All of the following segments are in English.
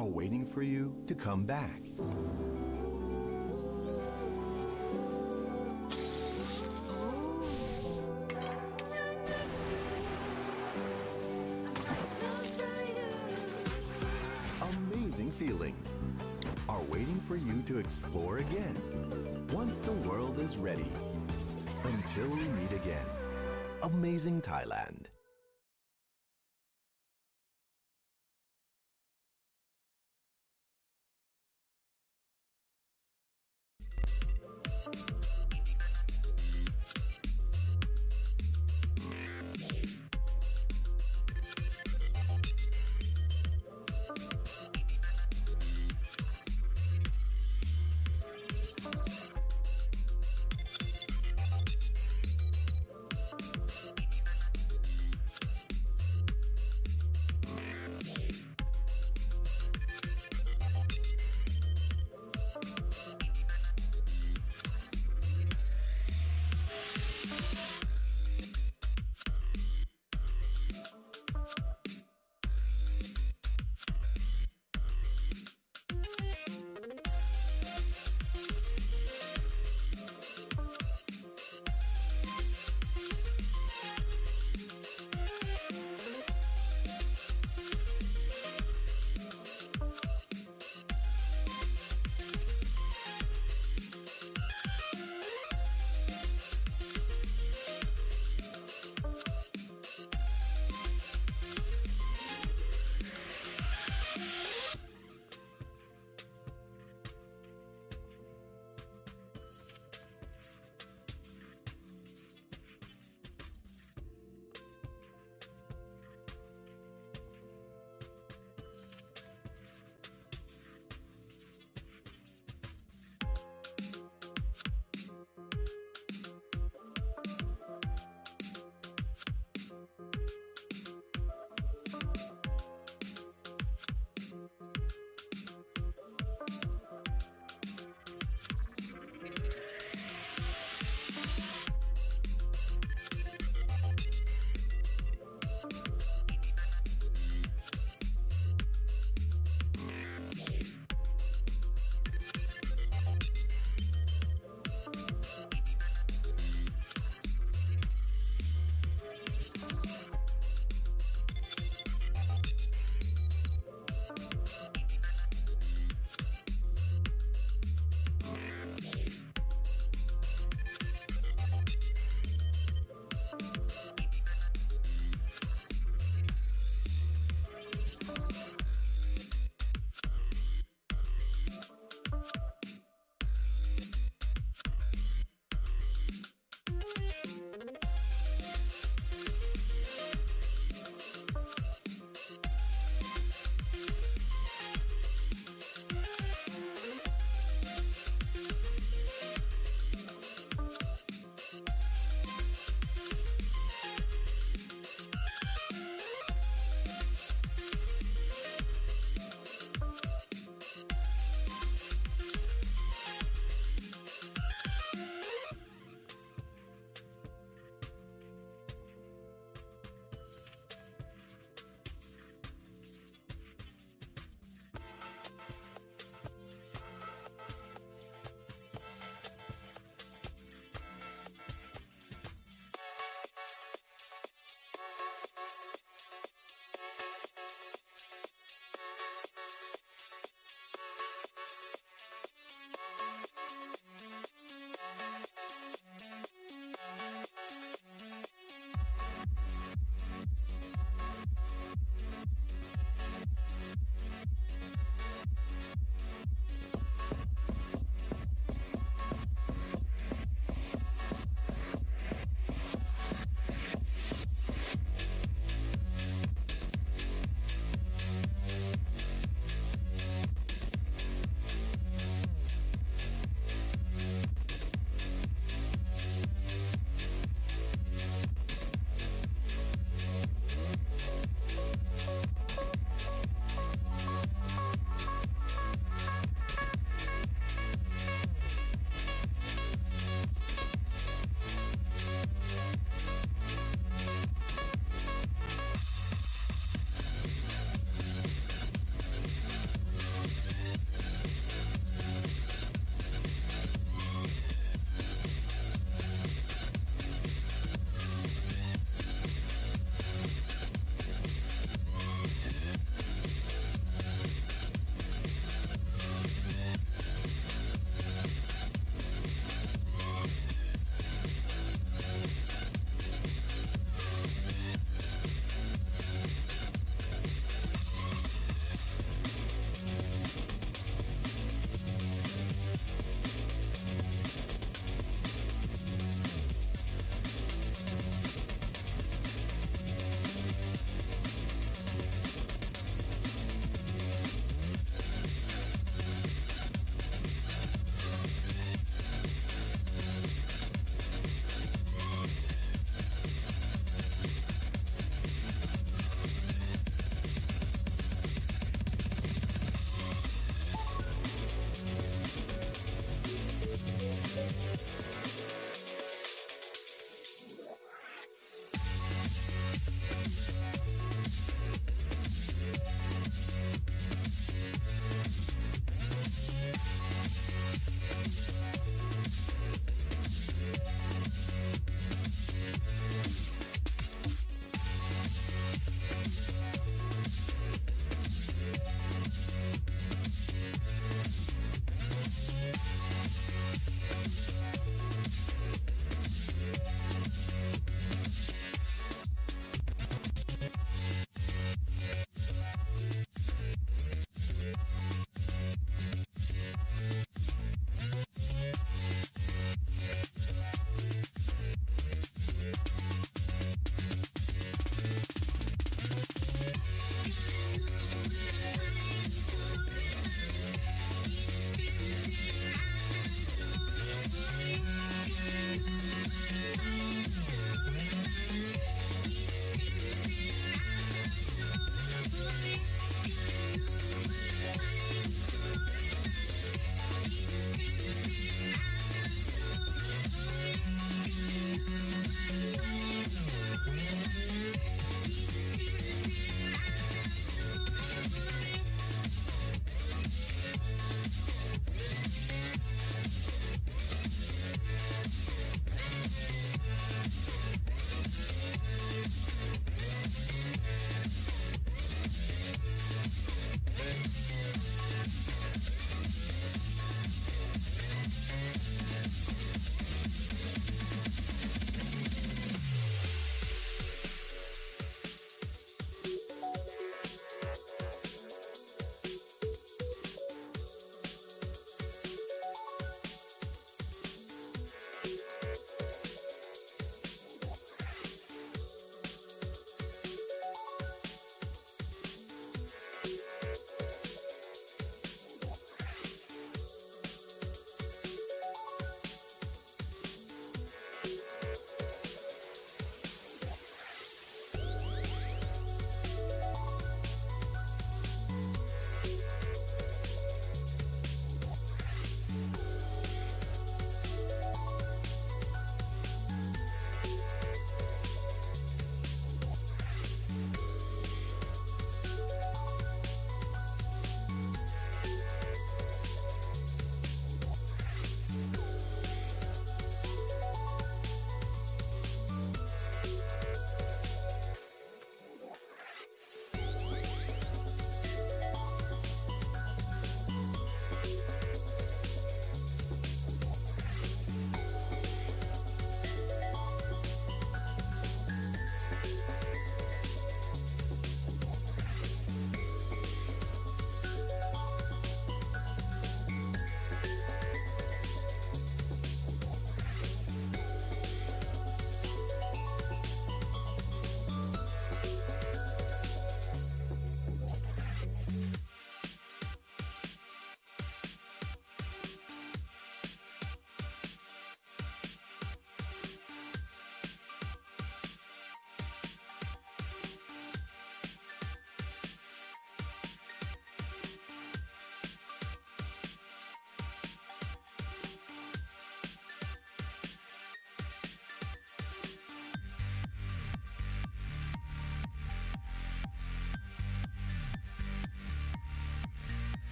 are waiting for you to come back. Amazing feelings are waiting for you to explore again once the world is ready. Until we meet again. Amazing Thailand.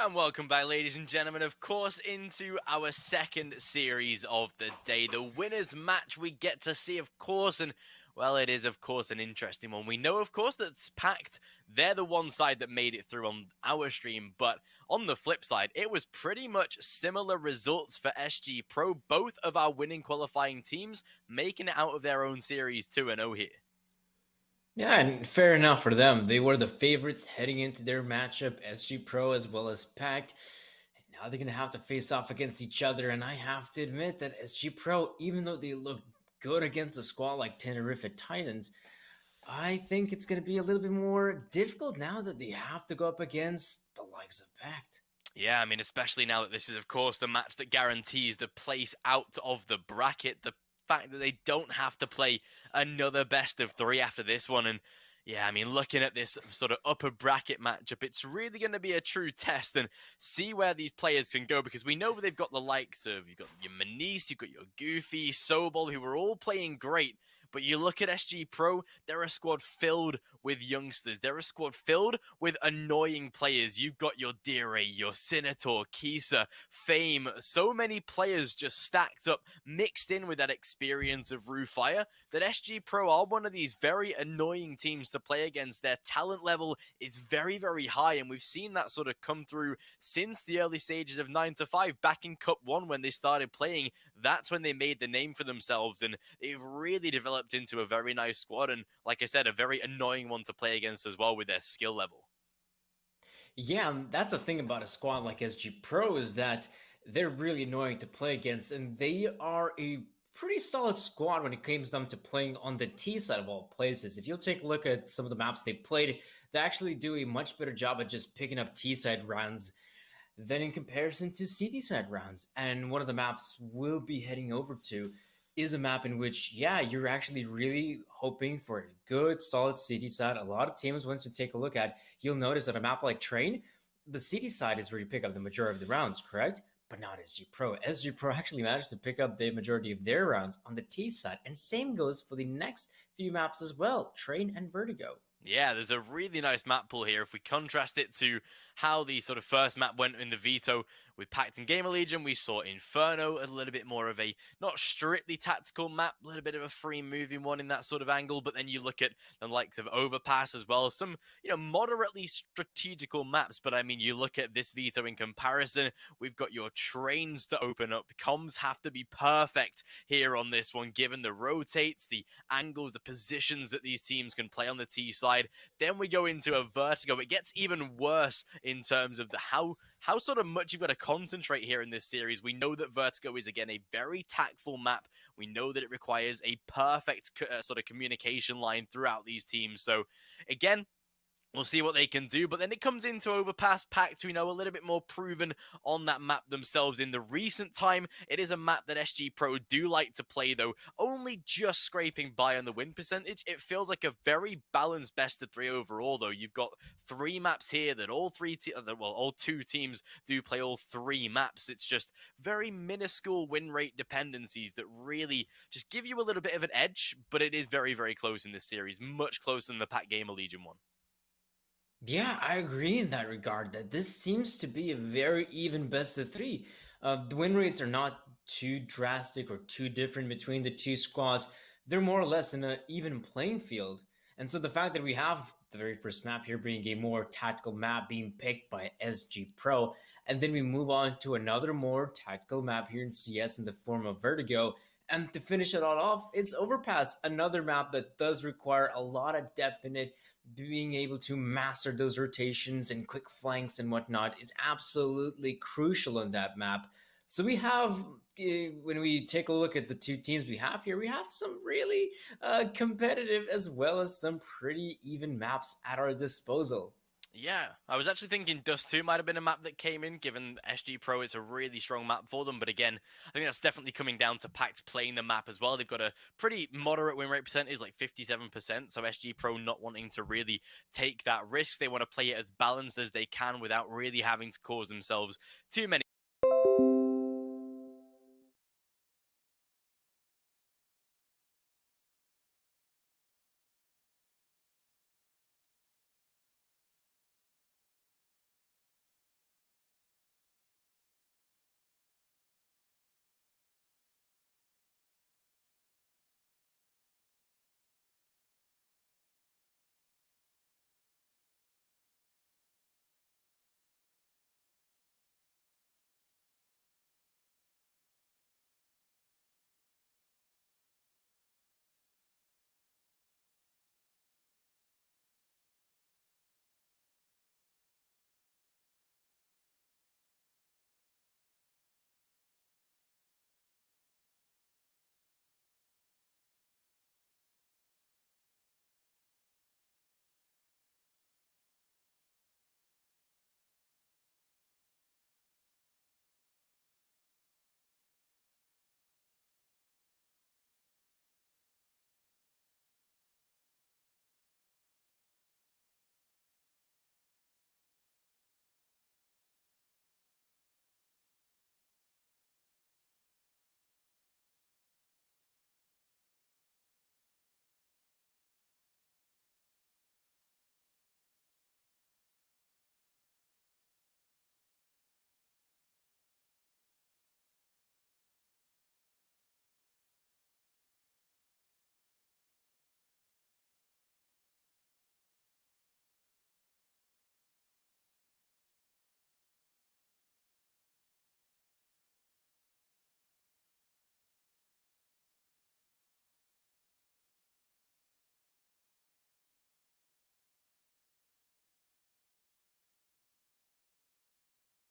And welcome back, ladies and gentlemen, of course, into our second series of the day. The winner's match we get to see, of course, and, well, it is, of course, an interesting one. We know, of course, that PACT, they're the one side that made it through on our stream, but on the flip side, it was pretty much similar results for SG.pro, both of our winning qualifying teams making it out of their own series 2-0 here. Yeah, and fair enough for them. They were the favorites heading into their matchup, SG.pro as well as PACT. And now they're going to have to face off against each other. And I have to admit that SG.pro, even though they look good against a squad like Tenerife Titans, I think it's going to be a little bit more difficult now that they have to go up against the likes of PACT. Yeah, I mean, especially now that this is, of course, the match that guarantees the place out of the bracket. The fact that they don't have to play another best of three after this one. And yeah, I mean, looking at this sort of upper bracket matchup, it's really going to be a true test and see where these players can go, because we know they've got the likes of, you've got your Manise, you've got your Goofy, Sobol, who are all playing great. But you look at SG.pro, they're a squad filled with youngsters. They're a squad filled with annoying players. You've got your Dire, your Senator, Kisa, Fame. So many players just stacked up, mixed in with that experience of Roofire, that SG.pro are one of these very annoying teams to play against. Their talent level is very, very high, and we've seen that sort of come through since the early stages of 9 to 5. Back in Cup 1 when they started playing, that's when they made the name for themselves, and they've really developed into a very nice squad, and like I said, a very annoying one to play against as well with their skill level. Yeah, that's the thing about a squad like SG.pro is that they're really annoying to play against, and they are a pretty solid squad when it comes down to playing on the T side of all places. If you'll take a look at some of the maps they played, they actually do a much better job at just picking up T side rounds than in comparison to CD side rounds. And one of the maps we'll be heading over to is a map in which, yeah, you're actually really hoping for a good, solid CD side. A lot of teams, once you take a look at, you'll notice that a map like Train, the CD side is where you pick up the majority of the rounds, correct? But not SG.pro. SG.pro actually managed to pick up the majority of their rounds on the T side. And same goes for the next few maps as well, Train and Vertigo. Yeah, there's a really nice map pool here. If we contrast it to how the sort of first map went in the veto with PACT and Gamer Legion, we saw Inferno, a little bit more of a not strictly tactical map, a little bit of a free moving one in that sort of angle. But then you look at the likes of Overpass as well, some, moderately strategical maps. But I mean, you look at this veto in comparison, we've got your trains to open up. Comms have to be perfect here on this one, given the rotates, the angles, the positions that these teams can play on the T side. Then we go into a Vertigo. It gets even worse in terms of the how sort of much you've got to concentrate here in this series. We know that Vertigo is, again, a very tactful map. We know that it requires a perfect sort of communication line throughout these teams. So, again, we'll see what they can do, but then it comes into Overpass. PACT, we know, a little bit more proven on that map themselves in the recent time. It is a map that SG.pro do like to play, though, only just scraping by on the win percentage. It feels like a very balanced best of three overall, though. You've got three maps here that all two teams do play all three maps. It's just very minuscule win rate dependencies that really just give you a little bit of an edge, but it is very, very close in this series, much closer than the PACT Gamer Legion one. Yeah, I agree in that regard that this seems to be a very even best of three. The win rates are not too drastic or too different between the two squads. They're more or less in an even playing field. And so the fact that we have the very first map here being a more tactical map being picked by SG.pro, and then we move on to another more tactical map here in CS in the form of Vertigo, and to finish it all off, it's Overpass, another map that does require a lot of depth in it. Being able to master those rotations and quick flanks and whatnot is absolutely crucial on that map. So we have, when we take a look at the two teams we have here, we have some really competitive as well as some pretty even maps at our disposal. Yeah, I was actually thinking Dust 2 might have been a map that came in, given SG.pro is a really strong map for them. But again, I think that's definitely coming down to PACT playing the map as well. They've got a pretty moderate win rate percentage, like 57%. So SG.pro not wanting to really take that risk. They want to play it as balanced as they can without really having to cause themselves too many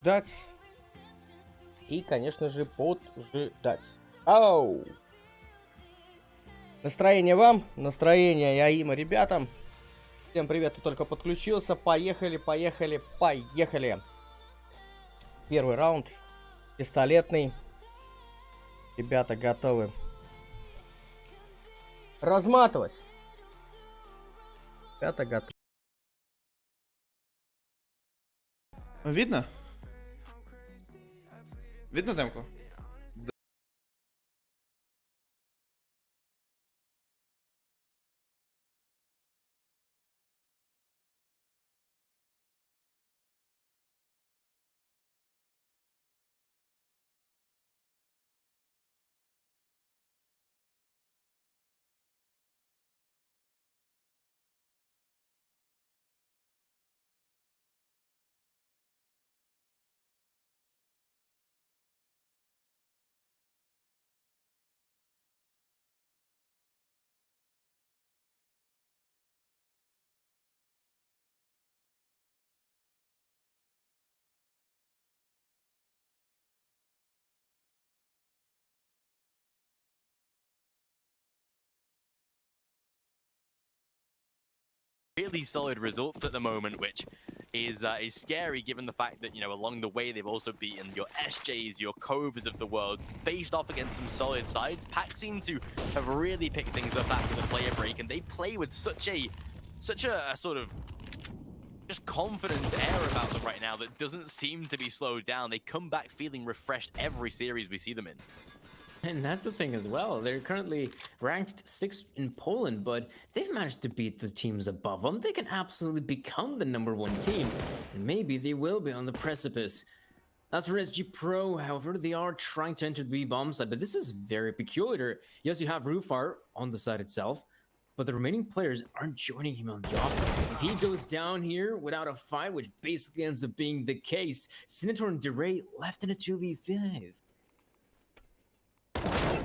ждать. И, конечно же, поджидать. Ау! Настроение вам, настроение Яима ребятам. Всем привет, кто только подключился. Поехали, поехали, поехали. Первый раунд. Пистолетный. Ребята готовы разматывать. Ребята готовы. Видно? Видно демку? Really solid results at the moment, which is scary given the fact that, you know, along the way they've also beaten your SJs, your Covers of the world, faced off against some solid sides. PACT seem to have really picked things up after the player break, and they play with such a sort of just confidence air about them right now that doesn't seem to be slowed down. They come back feeling refreshed every series we see them in. And that's the thing as well. They're currently ranked 6th in Poland, but they've managed to beat the teams above them. They can absolutely become the #1 team, and maybe they will be on the precipice. As for SG.pro, however, they are trying to enter the B-bomb side, but this is very peculiar. Yes, you have Rufar on the side itself, but the remaining players aren't joining him on the offense. If he goes down here without a fight, which basically ends up being the case, Senator and DeRay left in a 2v5.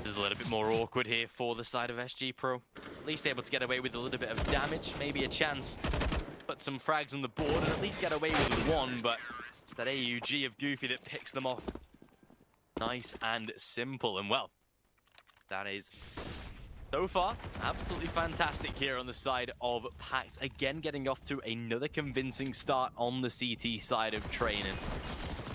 This is a little bit more awkward here for the side of SG.pro. At least able to get away with a little bit of damage, maybe a chance to put some frags on the board and at least get away with one, but it's that AUG of Goofy that picks them off. Nice and simple, and well, that is so far absolutely fantastic here on the side of PACT. Again, getting off to another convincing start on the CT side of training.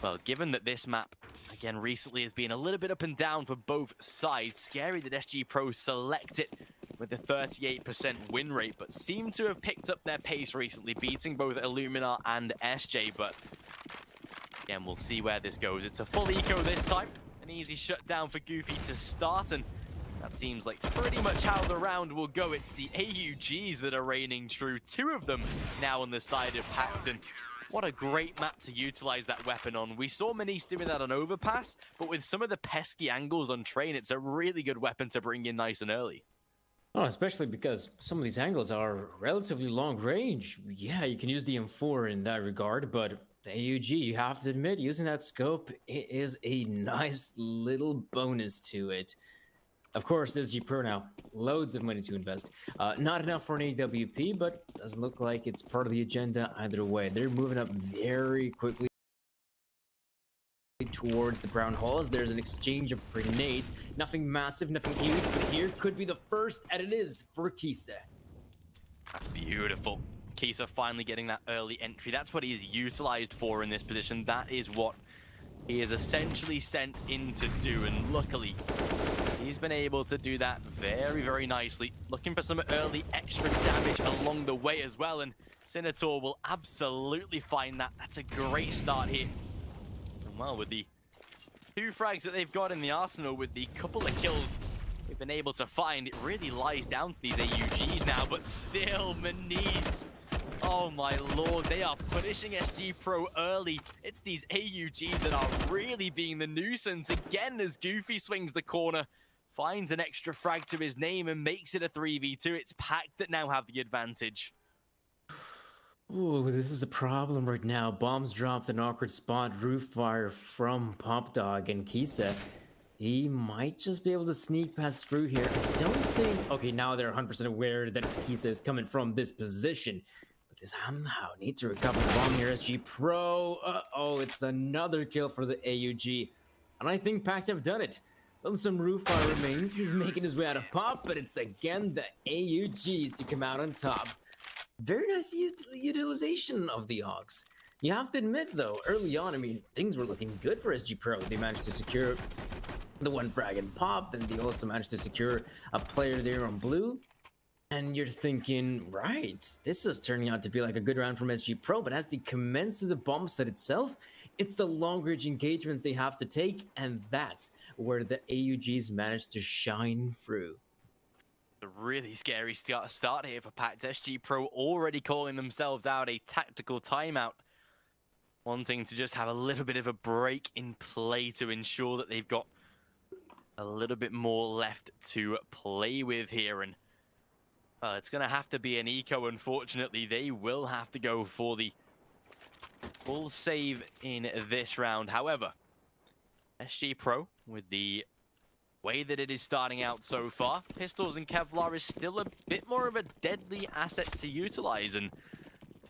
Well, given that this map, again, recently has been a little bit up and down for both sides, scary that SG.pro select it with a 38% win rate, but seem to have picked up their pace recently, beating both Illumina and SJ, but again, we'll see where this goes. It's a full eco this time, an easy shutdown for Goofy to start, and that seems like pretty much how the round will go. It's the AUGs that are reigning true, 2 of them now on the side of PACT, and what a great map to utilize that weapon on. We saw Manise doing that on Overpass, but with some of the pesky angles on Train, it's a really good weapon to bring in nice and early. Oh, especially because some of these angles are relatively long range. Yeah, you can use the M4 in that regard, but the AUG, you have to admit, using that scope, it is a nice little bonus to it. Of course, SG.pro now, loads of money to invest. Not enough for an AWP, but doesn't look like it's part of the agenda either way. They're moving up very quickly towards the brown halls. There's an exchange of grenades. Nothing massive, nothing huge, but here could be the first, and it is for Kisa. That's beautiful. Kisa finally getting that early entry. That's what he is utilized for in this position. That is what he is essentially sent in to do, and luckily, he's been able to do that very, very nicely. Looking for some early extra damage along the way as well, and Senator will absolutely find that. That's a great start here. And well, with the 2 frags that they've got in the arsenal, with the couple of kills they've been able to find, it really lies down to these AUGs now, but still, Manise. Oh my lord, they are punishing SG.pro early. It's these AUGs that are really being the nuisance. Again, as Goofy swings the corner, finds an extra frag to his name and makes it a 3v2. It's PACT that now have the advantage. Ooh, this is a problem right now. Bombs dropped an awkward spot. Roof fire from Popdog and Kisa. He might just be able to sneak past through here. I don't think... Okay, now they're 100% aware that Kisa is coming from this position. But they somehow need to recover the bomb here. SG.pro. Uh-oh, it's another kill for the AUG. And I think PACT have done it. Some roof fire remains. He's making his way out of pop, but it's again the AUGs to come out on top. Very nice utilization of the Hogs. You have to admit, though, early on, I mean, things were looking good for SG.pro. They managed to secure the one frag and pop, and they also managed to secure a player there on blue. And you're thinking, right, this is turning out to be like a good round from SG.pro, but as they commence with the bomb set itself, it's the long range engagements they have to take, and that's where the AUGs managed to shine through. A really scary start here for PACT. SG.pro already calling themselves out a tactical timeout, wanting to just have a little bit of a break in play to ensure that they've got a little bit more left to play with here. And it's going to have to be an eco, unfortunately. They will have to go for the full save in this round. However, SG.pro, with the way that it is starting out so far, pistols and Kevlar is still a bit more of a deadly asset to utilize, and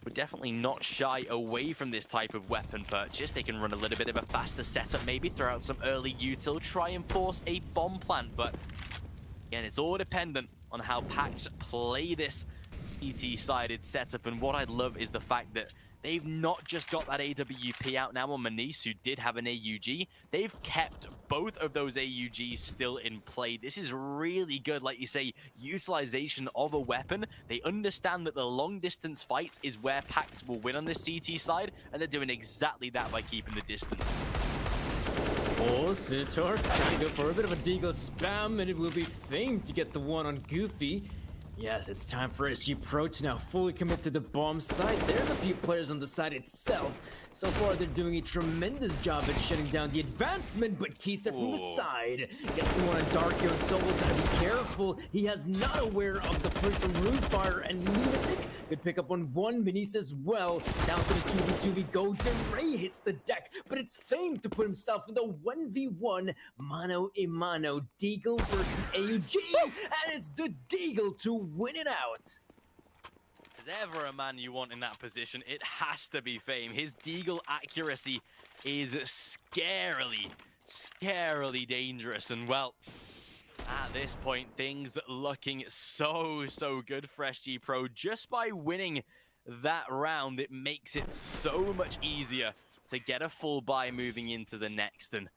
we're definitely not shy away from this type of weapon purchase. They can run a little bit of a faster setup, maybe throw out some early util, try and force a bomb plant, but again, it's all dependent on how PACT play this CT-sided setup. And what I love is the fact that they've not just got that AWP out now on Manise, who did have an AUG. They've kept both of those AUGs still in play. This is really good, like you say, utilization of a weapon. They understand that the long-distance fight is where PACT will win on this CT side, and they're doing exactly that by keeping the distance. Oh, Sinitor trying to go for a bit of a deagle spam, and it will be famed to get the one on Goofy. Yes, it's time for SG.pro to now fully commit to the bomb site. There's a few players on the site itself. So far, they're doing a tremendous job at shutting down the advancement, but Kisa from the side gets the one on Dark here, and Solo's gotta be careful. He has not aware of the push from Rootfire, and Lunatic could pick up on one Manise as well. Down to the 2v2v go. DeRay hits the deck, but it's famed to put himself in the 1v1 mano a mano. Deagle versus AUG, and it's the Deagle to win it out. If there's ever a man you want in that position, it has to be Fame. His deagle accuracy is scarily dangerous. And well, at this point, things looking so good for SG.pro. Just by winning that round, it makes it so much easier to get a full buy moving into the next. And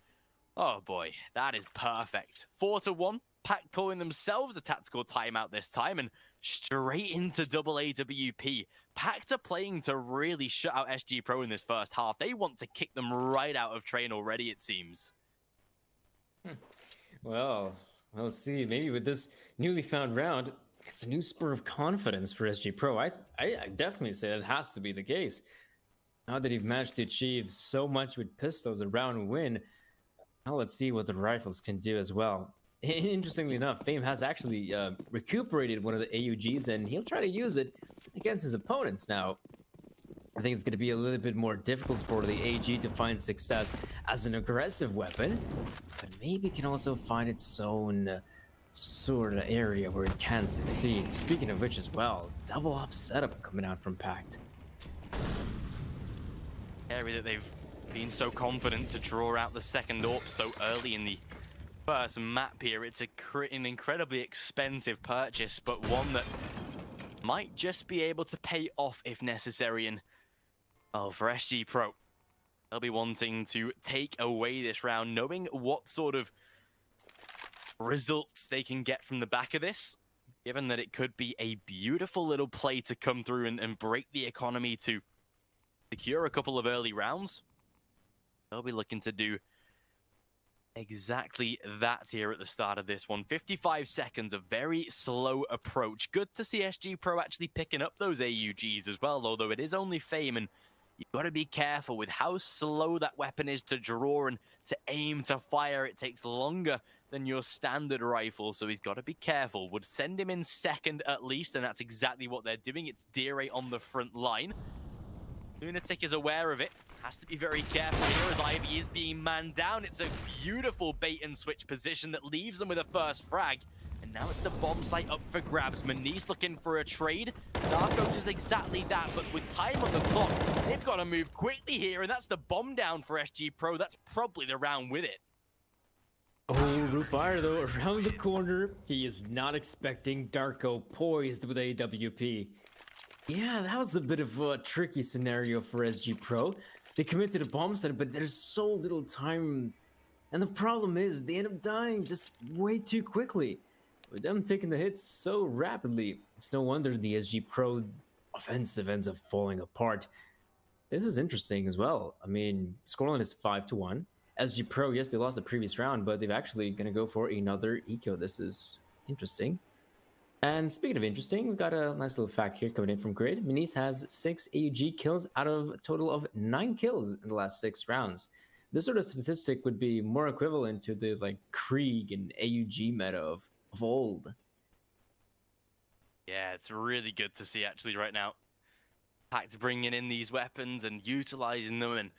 oh boy, that is perfect. 4-1. PACT calling themselves a tactical timeout this time, and straight into double AWP. PACT are playing to really shut out SG.pro in this first half. They want to kick them right out of train already, it seems. Well, let's see. Maybe with this newly found round, it's a new spur of confidence for SG.pro. I definitely say that has to be the case. Now that you've managed to achieve so much with pistols, a round win, now let's see what the rifles can do as well. Interestingly enough, Fame has actually recuperated one of the AUGs, and he'll try to use it against his opponents. Now, I think it's going to be a little bit more difficult for the AG to find success as an aggressive weapon, but maybe it can also find its own sort of area where it can succeed. Speaking of which as well, double up setup coming out from PACT. Area that they've been so confident to draw out the second AWP so early in the first map here. It's an incredibly expensive purchase, but one that might just be able to pay off if necessary. And oh, for SG.pro, they'll be wanting to take away this round, knowing what sort of results they can get from the back of this, given that it could be a beautiful little play to come through and break the economy to secure a couple of early rounds. They'll be looking to do exactly that here at the start of this one. 55 seconds, a very slow approach. Good to see SG.pro actually picking up those AUGs as well, although it is only Fame, and you've got to be careful with how slow that weapon is to draw and to aim to fire. It takes longer than your standard rifle, so he's got to be careful. Would send him in second at least, and that's exactly what they're doing. It's DeRay on the front line. Lunatic is aware of it. Has to be very careful here as Ivy is being manned down. It's a beautiful bait and switch position that leaves them with a first frag. And And now it's the bomb site up for grabs. Manice looking for a trade. Darko does exactly that, but with time on the clock, they've got to move quickly here, and that's the bomb down for SG.pro. That's probably the round with it. Oh, Rufire though, around the corner. He is not expecting Darko poised with AWP. Yeah, that was a bit of a tricky scenario for SG.pro. They commit to the bomb site, but there's so little time. And the problem is, they end up dying just way too quickly. With them taking the hits so rapidly, it's no wonder the SG.pro offensive ends up falling apart. This is interesting as well. I mean, scoreline is 5-1. SG.pro, yes, they lost the previous round, but they've actually going to go for another eco. This is interesting. And speaking of interesting, we've got a nice little fact here coming in from Grid. Manice has 6 AUG kills out of a total of 9 kills in the last 6 rounds. This sort of statistic would be more equivalent to the like Krieg and AUG meta of old. Yeah, it's really good to see actually right now. PACT bringing in these weapons and utilizing them and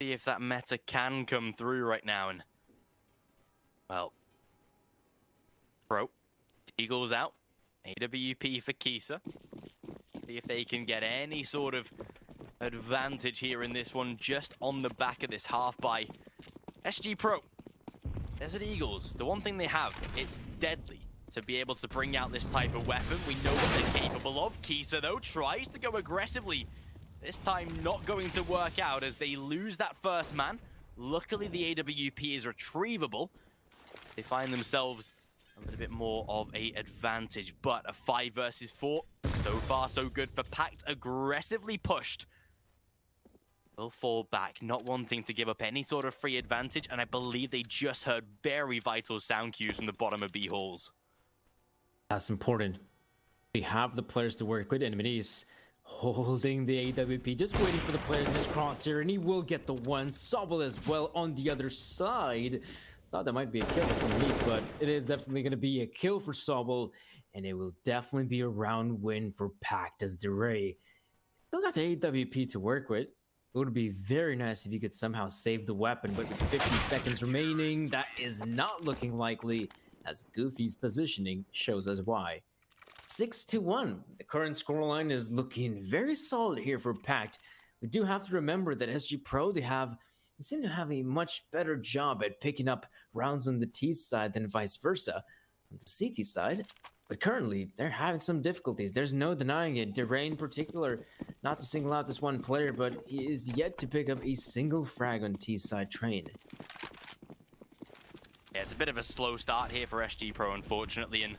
see if that meta can come through right now. And well, Pro, Eagles out, AWP for Kisa. See if they can get any sort of advantage here in this one, just on the back of this half by SG.pro. Desert Eagles, the one thing they have, it's deadly to be able to bring out this type of weapon. We know what they're capable of. Kisa, though, tries to go aggressively. This time not going to work out as they lose that first man. Luckily, the AWP is retrievable. They find themselves a little bit more of an advantage, but a 5 versus 4. So far, so good for PACT. Aggressively pushed. Will fall back, not wanting to give up any sort of free advantage, and I believe they just heard very vital sound cues from the bottom of B halls. That's important. We have the players to work with, and Manice holding the AWP, just waiting for the players in this crosshair, and he will get the one. Sobel as well on the other side. Thought that might be a kill for Manice, but it is definitely going to be a kill for Sobel, and it will definitely be a round win for PACT as DeRay still got the AWP to work with. It would be very nice if you could somehow save the weapon, but with 50 seconds remaining, that is not looking likely, as Goofy's positioning shows us why. 6-1. The current scoreline is looking very solid here for PACT. We do have to remember that SG.pro, they seem to have a much better job at picking up rounds on the T side than vice versa on the CT side. But currently, they're having some difficulties. There's no denying it. DeRay in particular, not to single out this one player, but he is yet to pick up a single frag on T side train. Yeah, it's a bit of a slow start here for SG.pro, unfortunately, and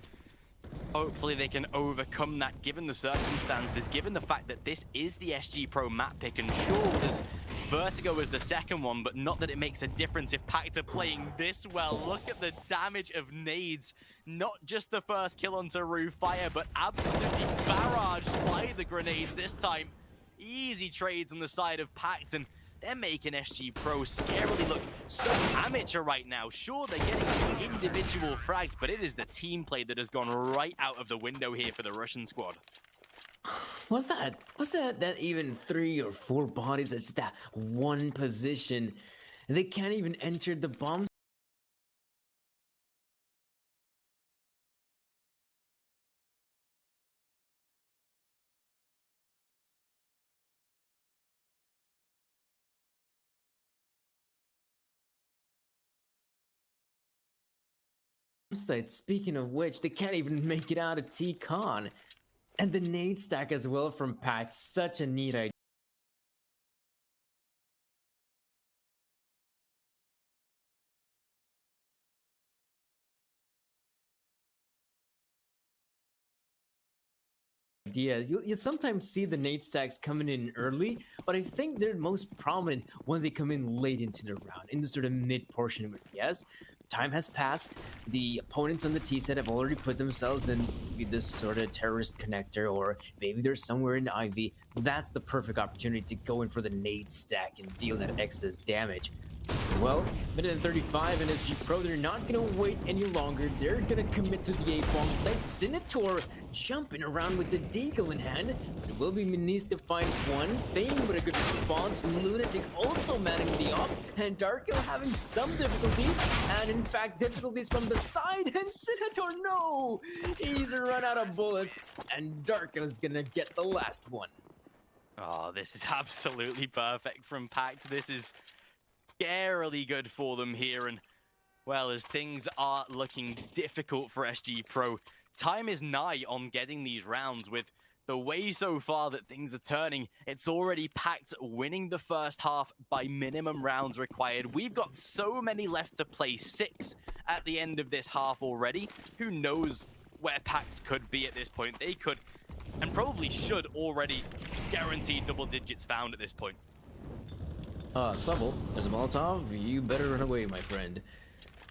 hopefully they can overcome that given the circumstances, given the fact that this is the SG.pro map pick, and sure, there's Vertigo as the second one, but not that it makes a difference if PACT are playing this well. Look at the damage of nades. Not just the first kill onto Rufire, but absolutely barraged by the grenades this time. Easy trades on the side of PACT, and they're making SG.pro scarily look so amateur right now. Sure, they're getting individual frags, but it is the team play that has gone right out of the window here for the Russian squad. What's that even 3 or 4 bodies? It's just that one position. And they can't even enter the bomb site. Speaking of which, they can't even make it out of T-Con. And the nade stack as well from PACT, such a neat idea. You sometimes see the nade stacks coming in early, but I think they're most prominent when they come in late into the round, in the sort of mid portion of it. Yes, time has passed. The opponents on the T set have already put themselves in this sort of terrorist connector, or maybe they're somewhere in the IV. That's the perfect opportunity to go in for the nade stack and deal that excess damage. Well, minute and 35 and SG.pro, they're not going to wait any longer. They're going to commit to the A-bomb site. Senator jumping around with the deagle in hand. It will be Menis to find one. Fame with a good response. Lunatic also manning the op. And Darko having some difficulties. And in fact, difficulties from the side. And Senator, no! He's run out of bullets. And Darko's going to get the last one. Oh, this is absolutely perfect from PACT. This is scarily good for them here, and well, as things are looking difficult for SG.pro, time is nigh on getting these rounds. With the way so far that things are turning, it's already PACT winning the first half by minimum rounds required. We've got so many left to play, 6 at the end of this half already. Who knows where PACT could be at this point? They could, and probably should, already guarantee double digits found at this point. Subble, there's a Molotov. You better run away, my friend.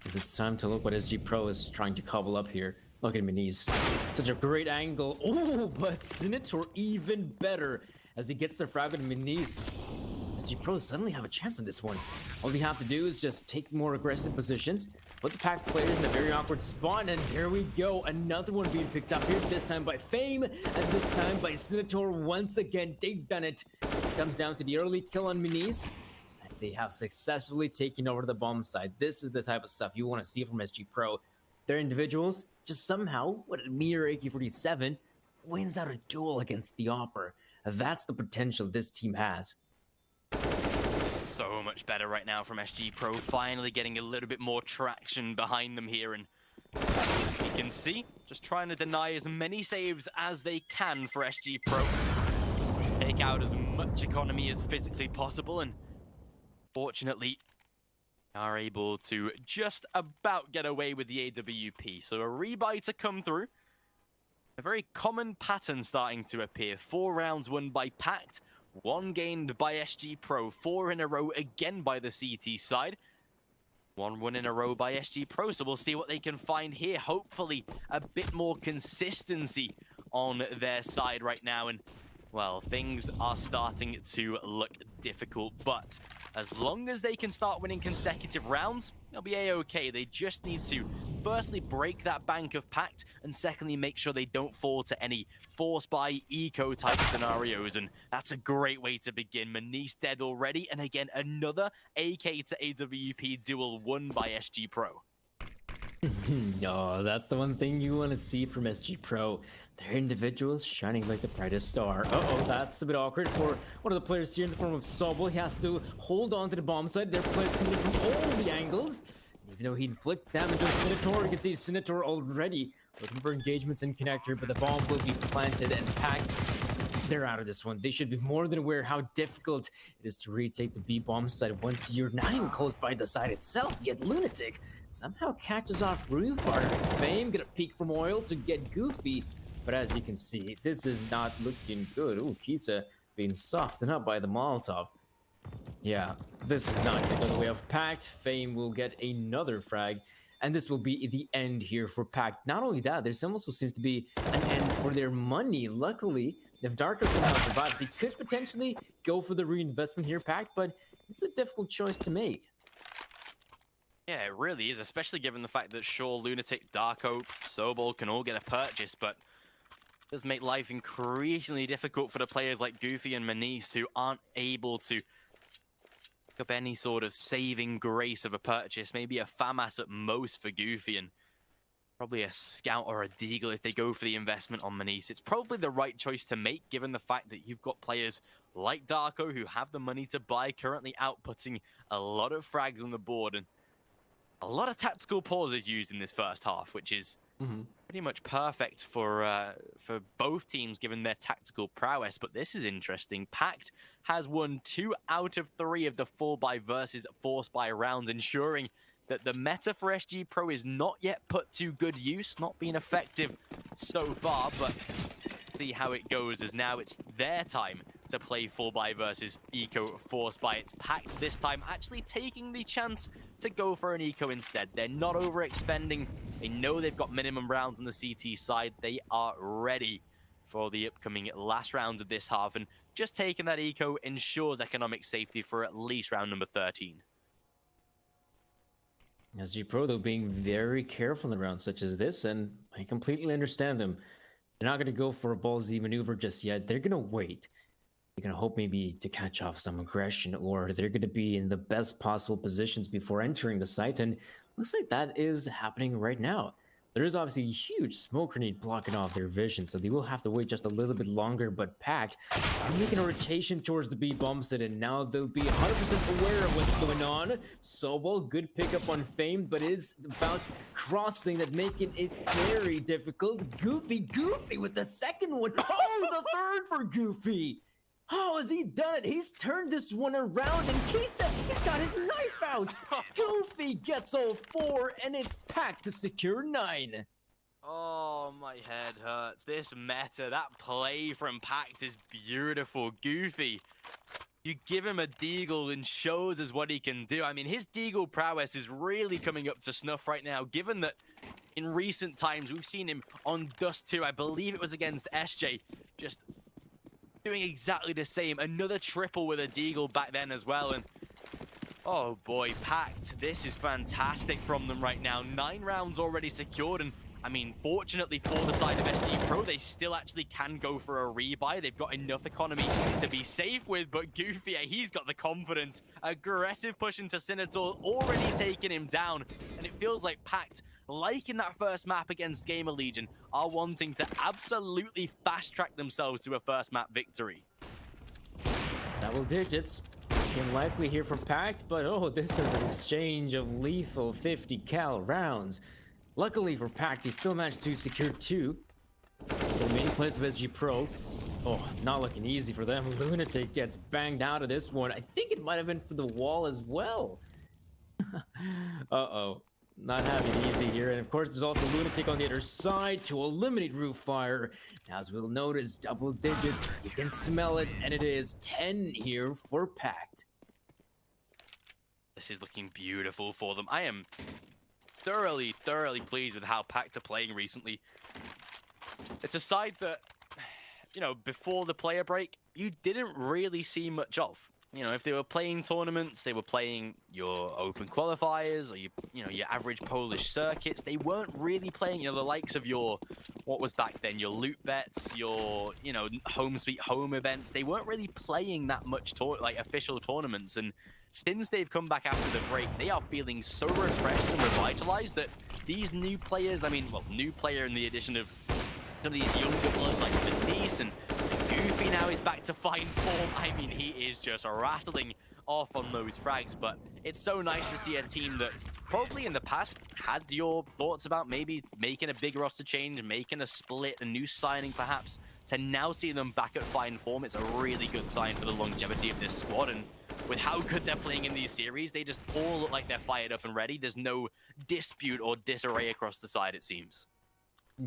It's time to look what SG.pro is trying to cobble up here. Look at Menis. Such a great angle. Oh, but Senator even better as he gets the frag on Menis. SG.pro suddenly have a chance on this one. All they have to do is just take more aggressive positions, put the PACT players in a very awkward spot, and here we go. Another one being picked up here, this time by Fame, and this time by Senator once again. They've done it. It comes down to the early kill on Menis. They have successfully taken over the bomb site. This is the type of stuff you want to see from SG.pro. Their individuals just somehow, with a mere AK-47, wins out a duel against the Opera. That's the potential this team has. So much better right now from SG.pro, finally getting a little bit more traction behind them here, and you can see, just trying to deny as many saves as they can for SG.pro. Take out as much economy as physically possible, and fortunately, are able to just about get away with the AWP. So a rebuy to come through. A very common pattern starting to appear. 4 rounds won by PACT, 1 gained by SG.pro, 4 in a row again by the CT side. 1 win in a row by SG.pro, so we'll see what they can find here. Hopefully a bit more consistency on their side right now, and well, things are starting to look difficult, but as long as they can start winning consecutive rounds, they'll be a-okay. They just need to, firstly, break that bank of PACT, and secondly, make sure they don't fall to any force-buy, eco-type scenarios, and that's a great way to begin. Menis dead already, and again, another AK to AWP duel won by SG.pro. No, that's the one thing you want to see from SG.pro. Their individuals shining like the brightest star. Uh-oh, that's a bit awkward for one of the players here in the form of Sobel. He has to hold on to the bomb site. Their players coming from all the angles. Even though he inflicts damage on Senator, you can see Senator already looking for engagements in connector, but the bomb will be planted and PACT. They're out of this one. They should be more than aware how difficult it is to retake the B bomb site once you're not even close by the site itself. Yet Lunatic somehow catches off Rufar. Fame get a peek from Oil to get Goofy. But as you can see, this is not looking good. Ooh, Kisa being softened up by the Molotov. Yeah, this is not going to go the way of PACT. Fame will get another frag, and this will be the end here for PACT. Not only that, there also seems to be an end for their money. Luckily, if Darko somehow survives, he could potentially go for the reinvestment here, PACT, but it's a difficult choice to make. Yeah, it really is, especially given the fact that Shaw, Lunatic, Darko, Sobol can all get a purchase, but it does make life increasingly difficult for the players like Goofy and Menis, who aren't able to pick up any sort of saving grace of a purchase. Maybe a FAMAS at most for Goofy, and probably a Scout or a Deagle if they go for the investment on Menis. It's probably the right choice to make, given the fact that you've got players like Darko who have the money to buy, currently outputting a lot of frags on the board, and a lot of tactical pauses used in this first half, which is pretty much perfect for both teams given their tactical prowess. But this is interesting. PACT has won 2 out of 3 of the 4x versus force-buy rounds, ensuring that the meta for SG.pro is not yet put to good use, not being effective so far, but see how it goes, as now it's their time to play 4x versus eco force-buy. It's PACT this time actually taking the chance to go for an eco instead. They're not overexpending. They know they've got minimum rounds on the CT side. They are ready for the upcoming last rounds of this half, and just taking that eco ensures economic safety for at least round number 13. SG.pro, though, being very careful in rounds such as this, and I completely understand them. They're not going to go for a ballsy maneuver just yet. They're going to wait. They're going to hope maybe to catch off some aggression, or they're going to be in the best possible positions before entering the site, and looks like that is happening right now. There is obviously a huge smoke grenade blocking off their vision, so they will have to wait just a little bit longer, but PACT are making a rotation towards the B bomb set, and now they'll be 100% aware of what's going on. Sobol, good pickup on Fame, but it is about crossing that making it very difficult. Goofy with the second one. Oh, the third for Goofy. How has he done it? He's turned this one around, and Kisa, he's got his knife out. Goofy gets all 4, and it's PACT to secure 9. Oh, my head hurts. This meta, that play from PACT is beautiful. Goofy, you give him a deagle and shows us what he can do. I mean, his deagle prowess is really coming up to snuff right now, given that in recent times we've seen him on Dust 2. I believe it was against SJ, just doing exactly the same. Another triple with a deagle back then as well. And oh boy, PACT, this is fantastic from them right now. 9 rounds already secured, and I mean, fortunately for the side of SG.pro, they still actually can go for a rebuy. They've got enough economy to be safe with, but Goofy, he's got the confidence. Aggressive push into Sinator, already taking him down, and it feels like PACT, like in that first map against Gamer Legion, are wanting to absolutely fast-track themselves to a first map victory. Double digits. Looking likely here for PACT, but oh, this is an exchange of lethal 50 cal rounds. Luckily for PACT, he still managed to secure 2. The main place of SG.pro. Oh, not looking easy for them. Lunatic gets banged out of this one. I think it might have been for the wall as well. Uh-oh. Not having it easy here. And of course, there's also Lunatic on the other side to eliminate Roof Fire. As we'll notice, double digits. You can smell it, and it is 10 here for PACT. This is looking beautiful for them. I am thoroughly pleased with how PACT are playing recently. It's a side that, you know, before the player break, you didn't really see much of. You know, if they were playing tournaments, they were playing your open qualifiers or your average Polish circuits. They weren't really playing, you know, the likes of your, what was back then, your loot bets, your, you know, home sweet home events. They weren't really playing that much like official tournaments. And since they've come back after the break, they are feeling so refreshed and revitalized that these new players, I mean, well, new player in the addition of some of these younger bloods like Denise and Goofy now is back to fine form. I mean, he is just rattling off on those frags, but it's so nice to see a team that probably in the past had your thoughts about maybe making a big roster change, making a split, a new signing perhaps, to now see them back at fine form. It's a really good sign for the longevity of this squad, and with how good they're playing in these series, they just all look like they're fired up and ready. There's no dispute or disarray across the side, it seems.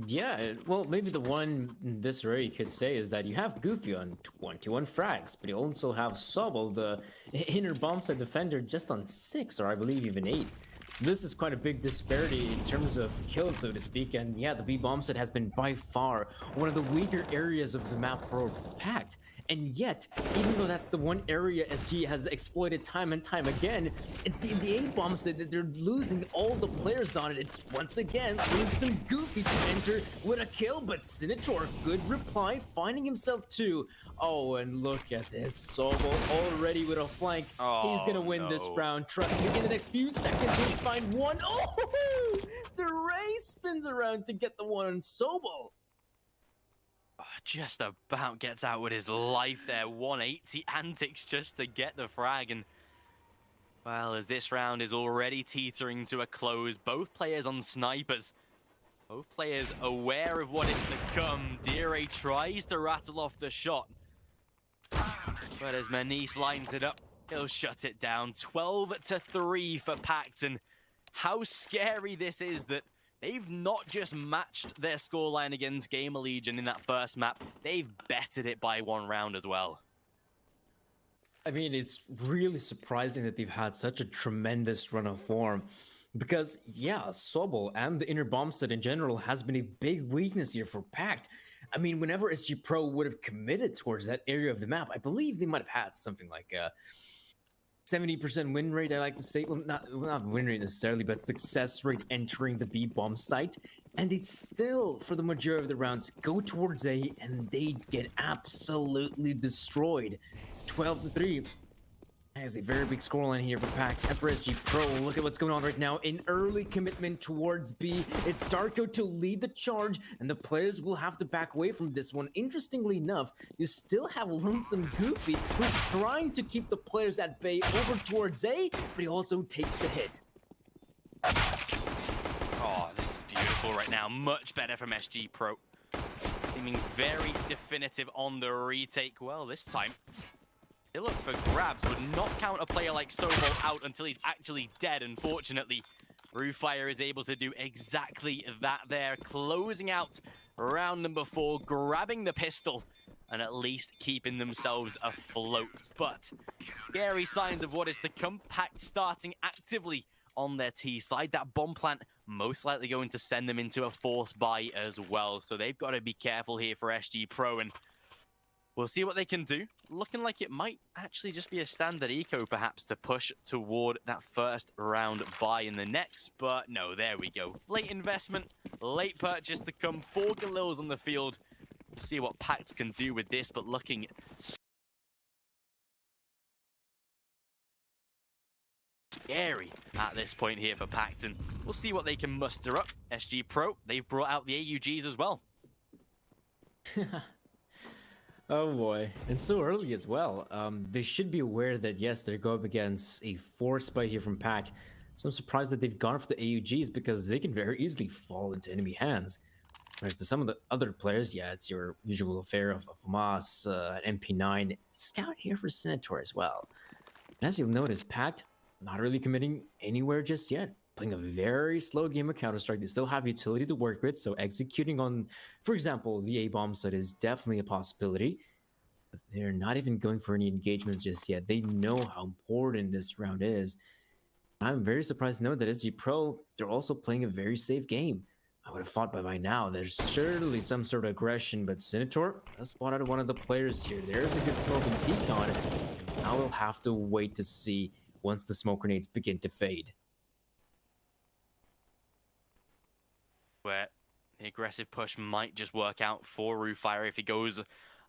Yeah, well, maybe the one disarray you could say is that you have Goofy on 21 frags, but you also have Sobol, the inner bombsite defender, just on 6, or I believe even 8. So this is quite a big disparity in terms of kills, so to speak, and yeah, the B bombsite has been by far one of the weaker areas of the map for PACT. And yet, even though that's the one area SG has exploited time and time again, it's the A bombs that they're losing all the players on it. It's once again needs some Goofy to enter with a kill, but Sinator, good reply, finding himself too. Oh, and look at this, Sobol already with a flank. He's gonna win this round. Trust me, in the next few seconds he'll find one. Oh, the Ray spins around to get the one on Sobol. Just about gets out with his life there. 180 antics just to get the frag. And well, as this round is already teetering to a close, both players on snipers, both players aware of what is to come. Dire tries to rattle off the shot, but as Manice lines it up, he'll shut it down. 12-3 for PACT, and how scary this is that they've not just matched their scoreline against Gamer Legion in that first map, they've bettered it by 1 round as well. I mean, it's really surprising that they've had such a tremendous run of form. Because, yeah, Sobol and the inner bombset in general has been a big weakness here for PACT. I mean, whenever SG.pro would have committed towards that area of the map, I believe they might have had something like 70% win rate, I like to say. Well, not win rate necessarily, but success rate entering the B bomb site. And they still, for the majority of the rounds, go towards A and they get absolutely destroyed. 12-3. Has a very big scoreline here for PACT. As for SG.pro, look at what's going on right now. An early commitment towards B. It's Darko to lead the charge, and the players will have to back away from this one. Interestingly enough, you still have Lonesome Goofy, who's trying to keep the players at bay over towards A, but he also takes the hit. Oh, this is beautiful right now. Much better from SG.pro. Seeming very definitive on the retake. Well, this time, they look for grabs, would not count a player like Sobol out until he's actually dead. Unfortunately, Roofire is able to do exactly that there, closing out round number 4, grabbing the pistol, and at least keeping themselves afloat. But scary signs of what is to come. PACT starting actively on their T side. That bomb plant most likely going to send them into a force buy as well. So they've got to be careful here for SG.pro, and we'll see what they can do. Looking like it might actually just be a standard eco, perhaps, to push toward that first round buy in the next. But no, there we go. Late investment, late purchase to come. 4 Galils on the field. We'll see what PACT can do with this, but looking scary at this point here for PACT, and we'll see what they can muster up. SG.pro, they've brought out the AUGs as well. Oh boy, and so early as well. They should be aware that yes, they're going up against a force buy here from PACT. So I'm surprised that they've gone for the AUGs because they can very easily fall into enemy hands. Whereas to some of the other players, yeah, it's your usual affair of Hamas, MP9, Scout here for Senator as well. And as you'll notice, PACT not really committing anywhere just yet. Playing a very slow game of Counter-Strike. They still have utility to work with, so executing on, for example, the A-bomb site is definitely a possibility. But they're not even going for any engagements just yet. They know how important this round is. I'm very surprised to know that SG.pro, they're also playing a very safe game. I would have thought by now there's surely some sort of aggression, but Senator has spotted one of the players here. There's a good smoke and T-Con, and now we'll have to wait to see once the smoke grenades begin to fade. Where the aggressive push might just work out for Roofire if he goes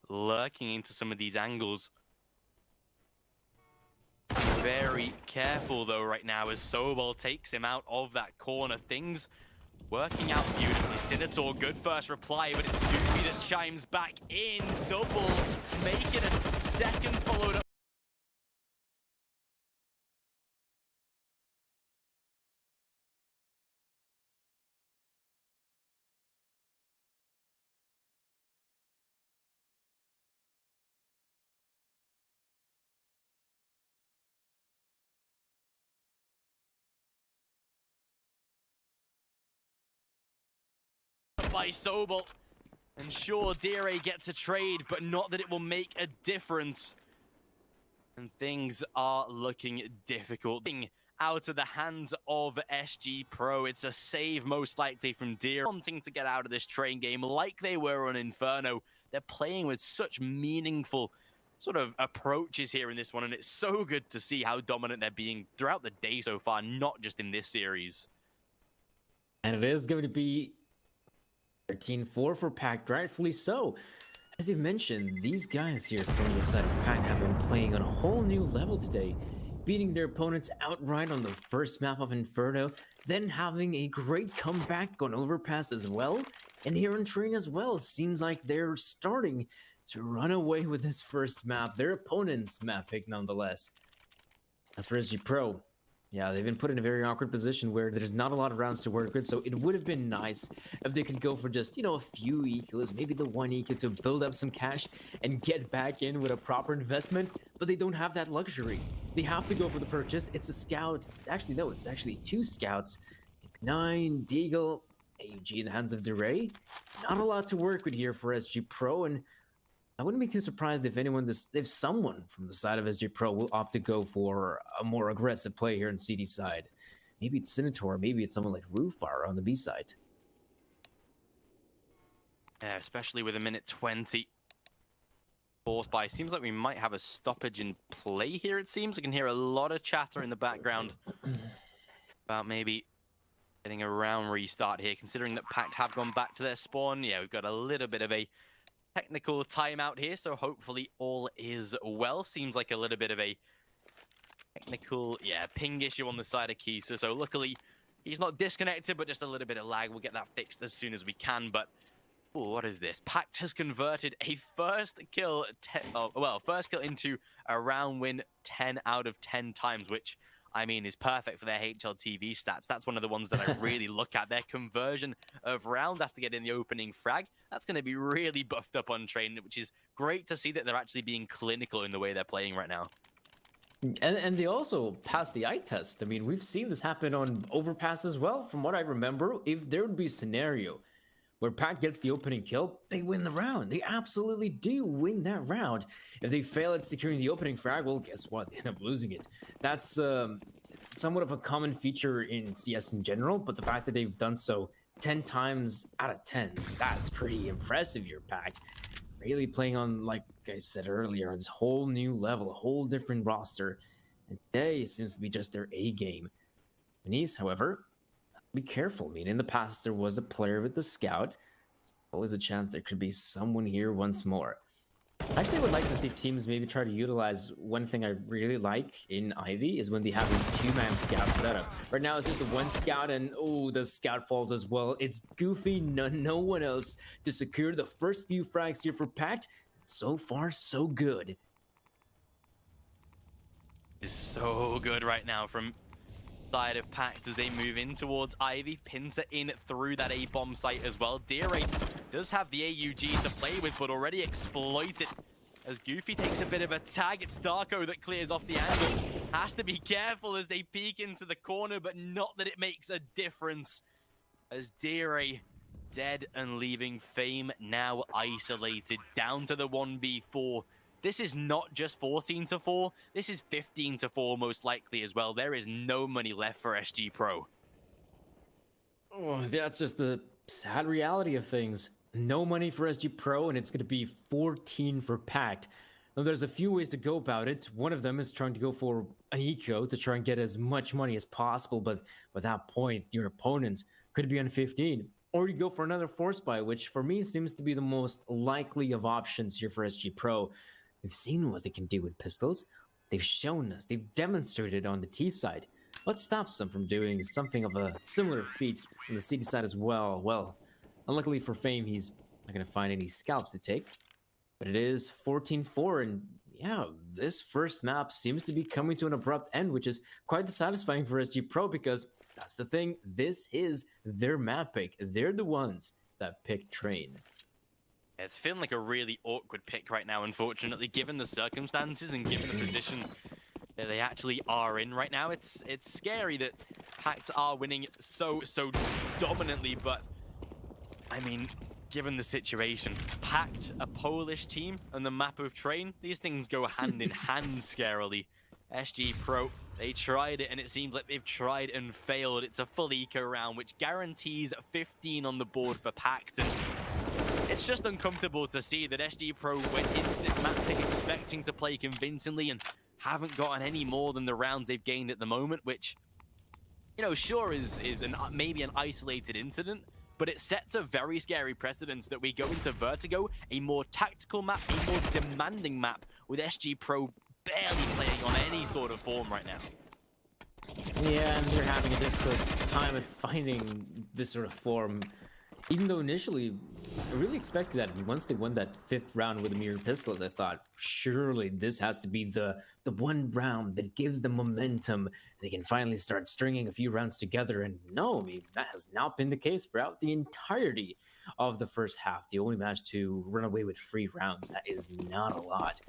lurking into some of these angles. Very careful though right now as Sobol takes him out of that corner. Things working out beautifully. Senator, good first reply, but it's Goofy that chimes back in. Double, making a second followed up by Sobol. And sure, Dire gets a trade, but not that it will make a difference. And things are looking difficult. Out of the hands of SG.pro. It's a save most likely from Dire. Wanting to get out of this train game like they were on Inferno. They're playing with such meaningful sort of approaches here in this one, and it's so good to see how dominant they're being throughout the day so far, not just in this series. And it is going to be 13-4 for PACT, rightfully so. As you mentioned, these guys here from the side of PACT have been playing on a whole new level today, beating their opponents outright on the first map of Inferno, then having a great comeback on Overpass as well, and here in Train as well. Seems like they're starting to run away with this first map, their opponent's map pick nonetheless. As for SG.pro, yeah, they've been put in a very awkward position where there's not a lot of rounds to work with, so it would have been nice if they could go for just, you know, a few ecos, maybe the one eco to build up some cash and get back in with a proper investment, but they don't have that luxury. They have to go for the purchase. It's a scout. Actually, no, it's actually 2 scouts. 9, Deagle, AUG in the hands of DeRay. Not a lot to work with here for SG.pro, and I wouldn't be too surprised if if someone from the side of SG.pro will opt to go for a more aggressive play here on CD side. Maybe it's Senator, maybe it's someone like Roofire on the B side. Yeah, especially with a minute 20 Forced by. Seems like we might have a stoppage in play here, it seems. I can hear a lot of chatter in the background about maybe getting a round restart here, considering that PACT have gone back to their spawn. Yeah, we've got a little bit of a technical timeout here, so hopefully all is well. Seems like a little bit of a technical, ping issue on the side of Kisa. So luckily, he's not disconnected, but just a little bit of lag. We'll get that fixed as soon as we can, but oh, what is this? PACT has converted a first kill into a round win 10 out of 10 times, which, I mean, is perfect for their HLTV stats. That's one of the ones that I really look at. Their conversion of rounds after getting the opening frag, that's going to be really buffed up on train, which is great to see that they're actually being clinical in the way they're playing right now. And they also passed the eye test. I mean, we've seen this happen on Overpass as well. From what I remember, if there would be a scenario where PACT gets the opening kill, they win the round. They absolutely do win that round. If they fail at securing the opening frag, well, guess what? They end up losing it. That's somewhat of a common feature in CS in general, but the fact that they've done so 10 times out of 10, that's pretty impressive here, PACT. Really playing on, like I said earlier, on this whole new level, a whole different roster. And today it seems to be just their A game. Venice, however, be careful. I mean, in the past, there was a player with the scout. There's always a chance there could be someone here once more. I actually would like to see teams maybe try to utilize one thing I really like in Ivy is when they have a two-man scout setup. Right now, it's just the one scout, and oh, the scout falls as well. It's Goofy, no one else to secure the first few frags here for PACT. So far, so good. Is so good right now from side of PACT as they move in towards Ivy. Pincer in through that A-bomb site as well. Deere does have the AUG to play with, but already exploited as Goofy takes a bit of a tag. It's Darko that clears off the angle. Has to be careful as they peek into the corner, but not that it makes a difference as Deere dead and leaving Fame now isolated down to the 1v4. This is not just 14-4, this is 15-4 most likely as well. There is no money left for SG.pro. Oh, that's just the sad reality of things. No money for SG.pro, and it's going to be 14 for PACT. Now, there's a few ways to go about it. One of them is trying to go for an eco to try and get as much money as possible, but at that point, your opponents could be on 15. Or you go for another force buy, which for me seems to be the most likely of options here for SG.pro. We've seen what they can do with pistols. They've shown us. They've demonstrated on the T side. What stops them from doing something of a similar feat on the C side as well? Well, unluckily for Fame, he's not going to find any scalps to take. But it is 14-4, and yeah, this first map seems to be coming to an abrupt end, which is quite satisfying for SG.pro because that's the thing. This is their map pick. They're the ones that pick Train. It's feeling like a really awkward pick right now, unfortunately, given the circumstances and given the position that they actually are in right now. It's scary that PACT are winning so dominantly, but I mean, given the situation, PACT, a Polish team, and the map of Train, these things go hand in hand scarily. SG.pro, they tried it, and it seems like they've tried and failed. It's a full eco round, which guarantees 15 on the board for PACT, and it's just uncomfortable to see that SG.pro went into this map pick expecting to play convincingly and haven't gotten any more than the rounds they've gained at the moment, which, you know, sure is maybe an isolated incident, but it sets a very scary precedence that we go into Vertigo, a more tactical map, a more demanding map, with SG.pro barely playing on any sort of form right now. Yeah, and they're having a difficult time at finding this sort of form. Even though initially, I really expected that. Once they won that 5th round with the mirror pistols, I thought, surely this has to be the one round that gives them momentum. They can finally start stringing a few rounds together. And no, I mean, that has not been the case throughout the entirety of the first half. They only managed to run away with 3 rounds. That is not a lot.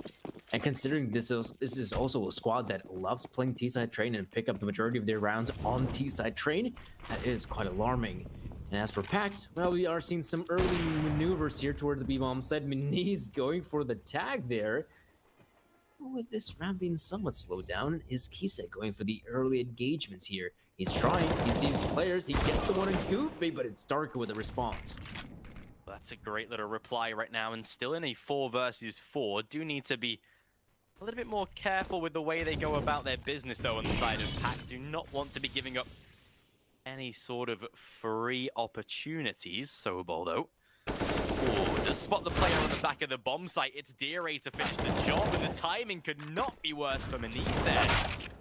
And considering this is also a squad that loves playing T-side Train and pick up the majority of their rounds on T-side Train, that is quite alarming. And as for PACT, well, we are seeing some early maneuvers here toward the B-bomb side. Mini's going for the tag there. With this round being somewhat slowed down, is Kisa going for the early engagements here? He's trying, he sees the players, he gets the one in Goofy, but it's Darko with a response. Well, that's a great little reply right now, and still in a 4 versus 4. Do need to be a little bit more careful with the way they go about their business, though, on the side of PACT. Do not want to be giving up any sort of free opportunities. Sobol, though. Ooh, just spot the player on the back of the bomb site. It's Deere to finish the job, and the timing could not be worse for Manise there.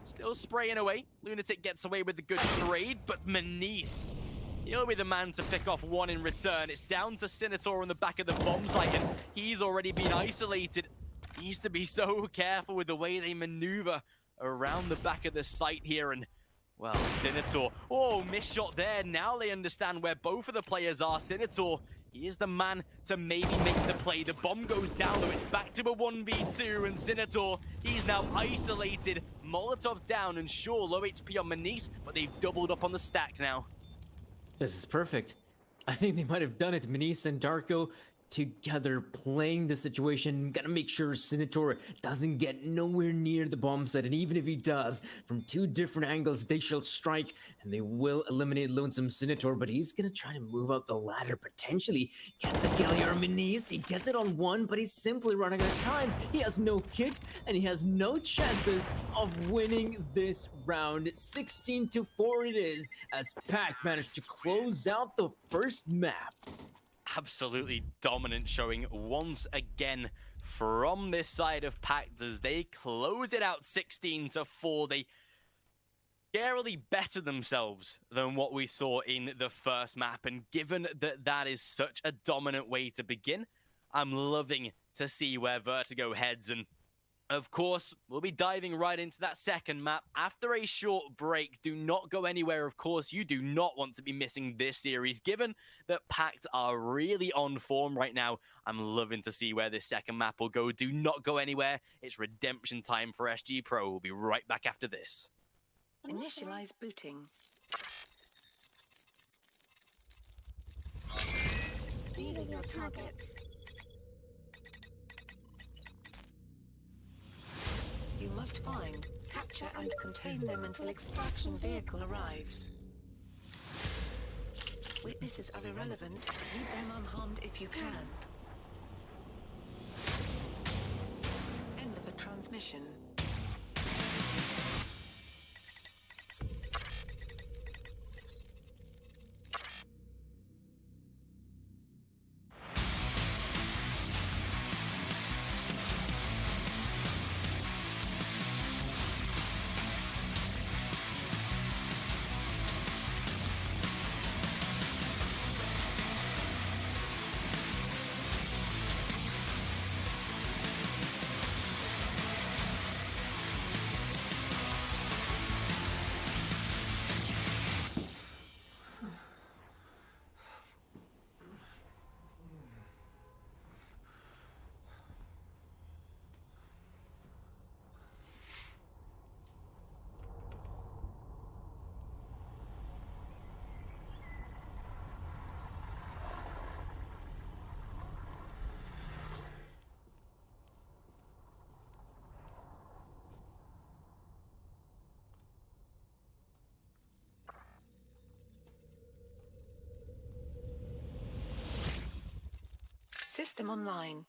Still spraying away. Lunatic gets away with the good trade, but Manise, he'll be the man to pick off one in return. It's down to Sinator on the back of the bomb site, and he's already been isolated. Needs to be so careful with the way they maneuver around the back of the site here, and well, Sinator, oh, missed shot there. Now they understand where both of the players are. Sinator, he is the man to maybe make the play. The bomb goes down, though. It's back to a 1v2, and Sinator, he's now isolated. Molotov down, and sure, low HP on Manise, but they've doubled up on the stack now. This is perfect. I think they might have done it. Manise and Darko together playing the situation. Gotta make sure Sinator doesn't get nowhere near the bomb site, and even if he does, from 2 different angles they shall strike, and they will eliminate Lonesome Sinator, but he's gonna try to move up the ladder, potentially get the kill here. Manise, he gets it on 1, but he's simply running out of time. He has no kit, and he has no chances of winning this round. 16-4 it is, as PACT managed to close out the first map. Absolutely dominant showing once again from this side of PACT as they close it out 16-4. They scarily better themselves than what we saw in the first map, and given that that is such a dominant way to begin, I'm loving to see where Vertigo heads. And of course, we'll be diving right into that second map after a short break. Do not go anywhere. Of course, you do not want to be missing this series, given that PACT are really on form right now. I'm loving to see where this second map will go. Do not go anywhere. It's redemption time for SG.pro. We'll be right back after this. Initialize booting. These are your targets. You must find, capture and contain them until extraction vehicle arrives. Witnesses are irrelevant. Leave them unharmed if you can. End of a transmission. System online.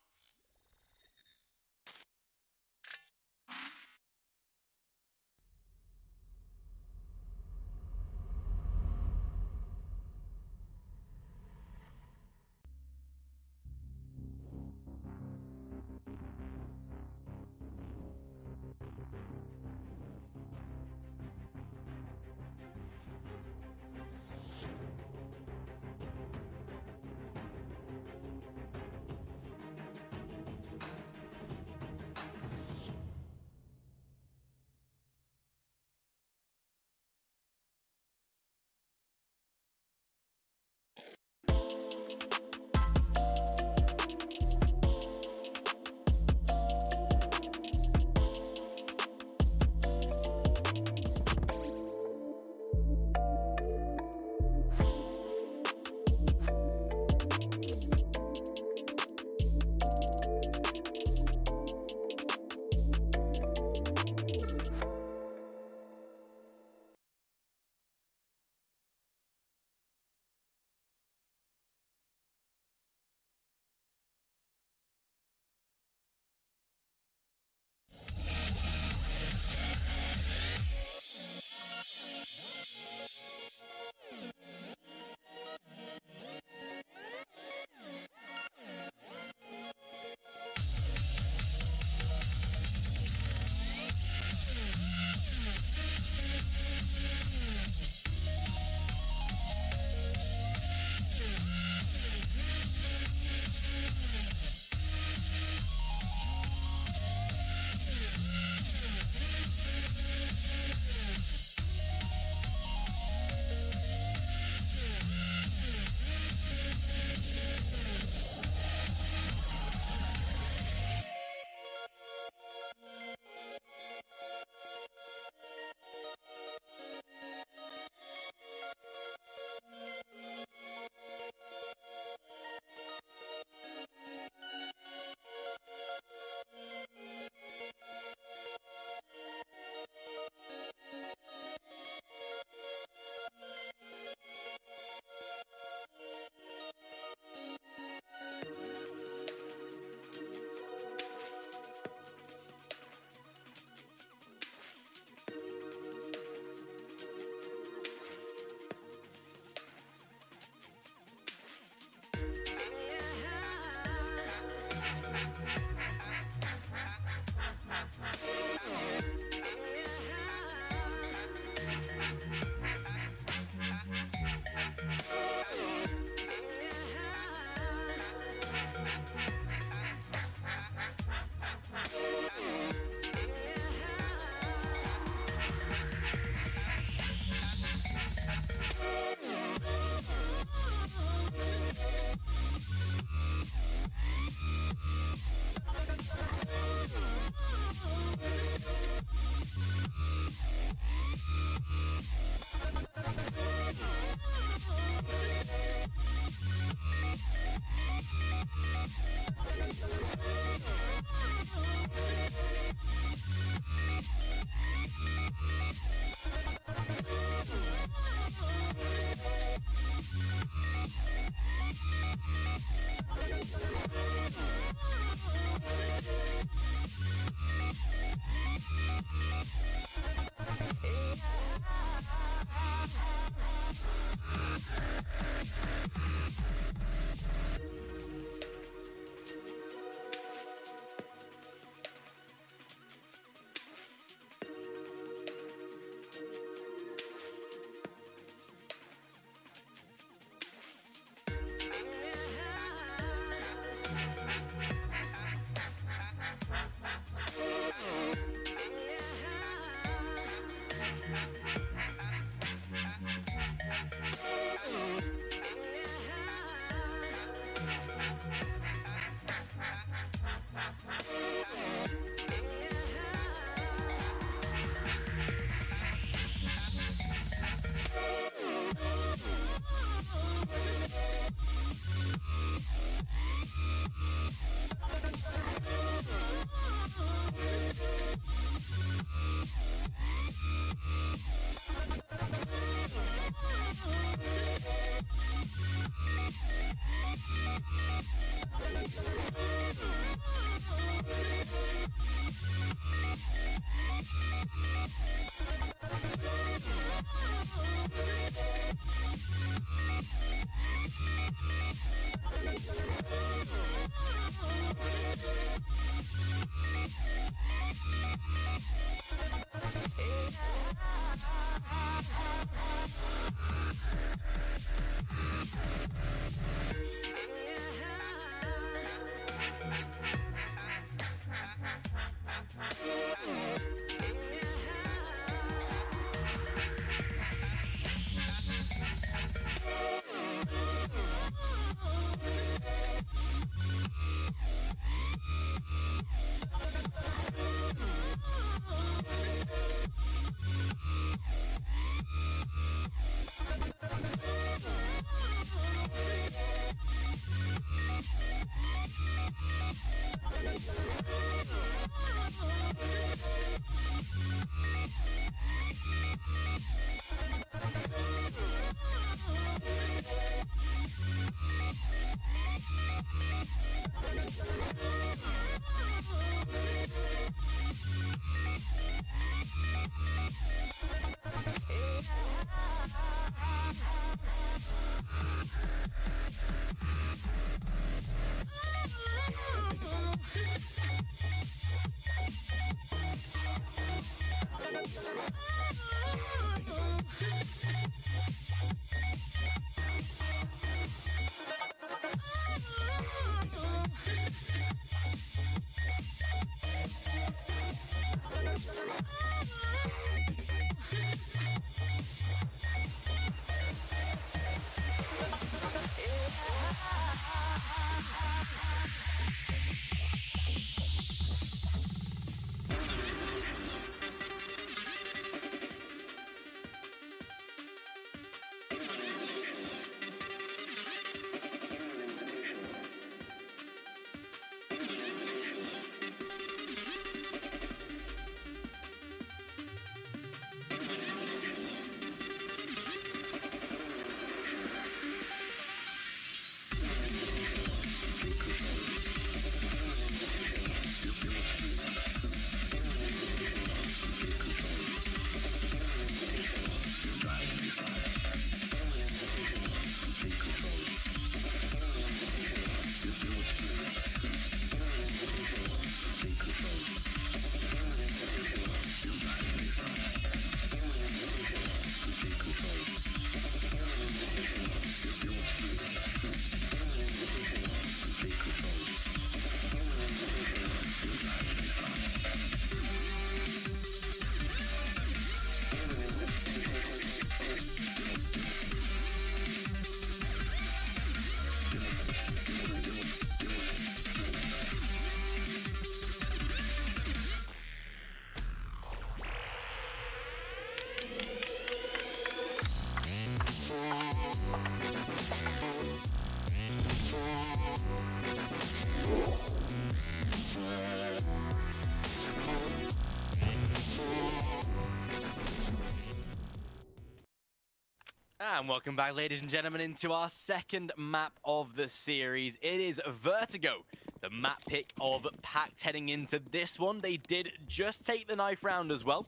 And welcome back, ladies and gentlemen, into our second map of the series. It is Vertigo, the map pick of PACT heading into this one. They did just take the knife round as well.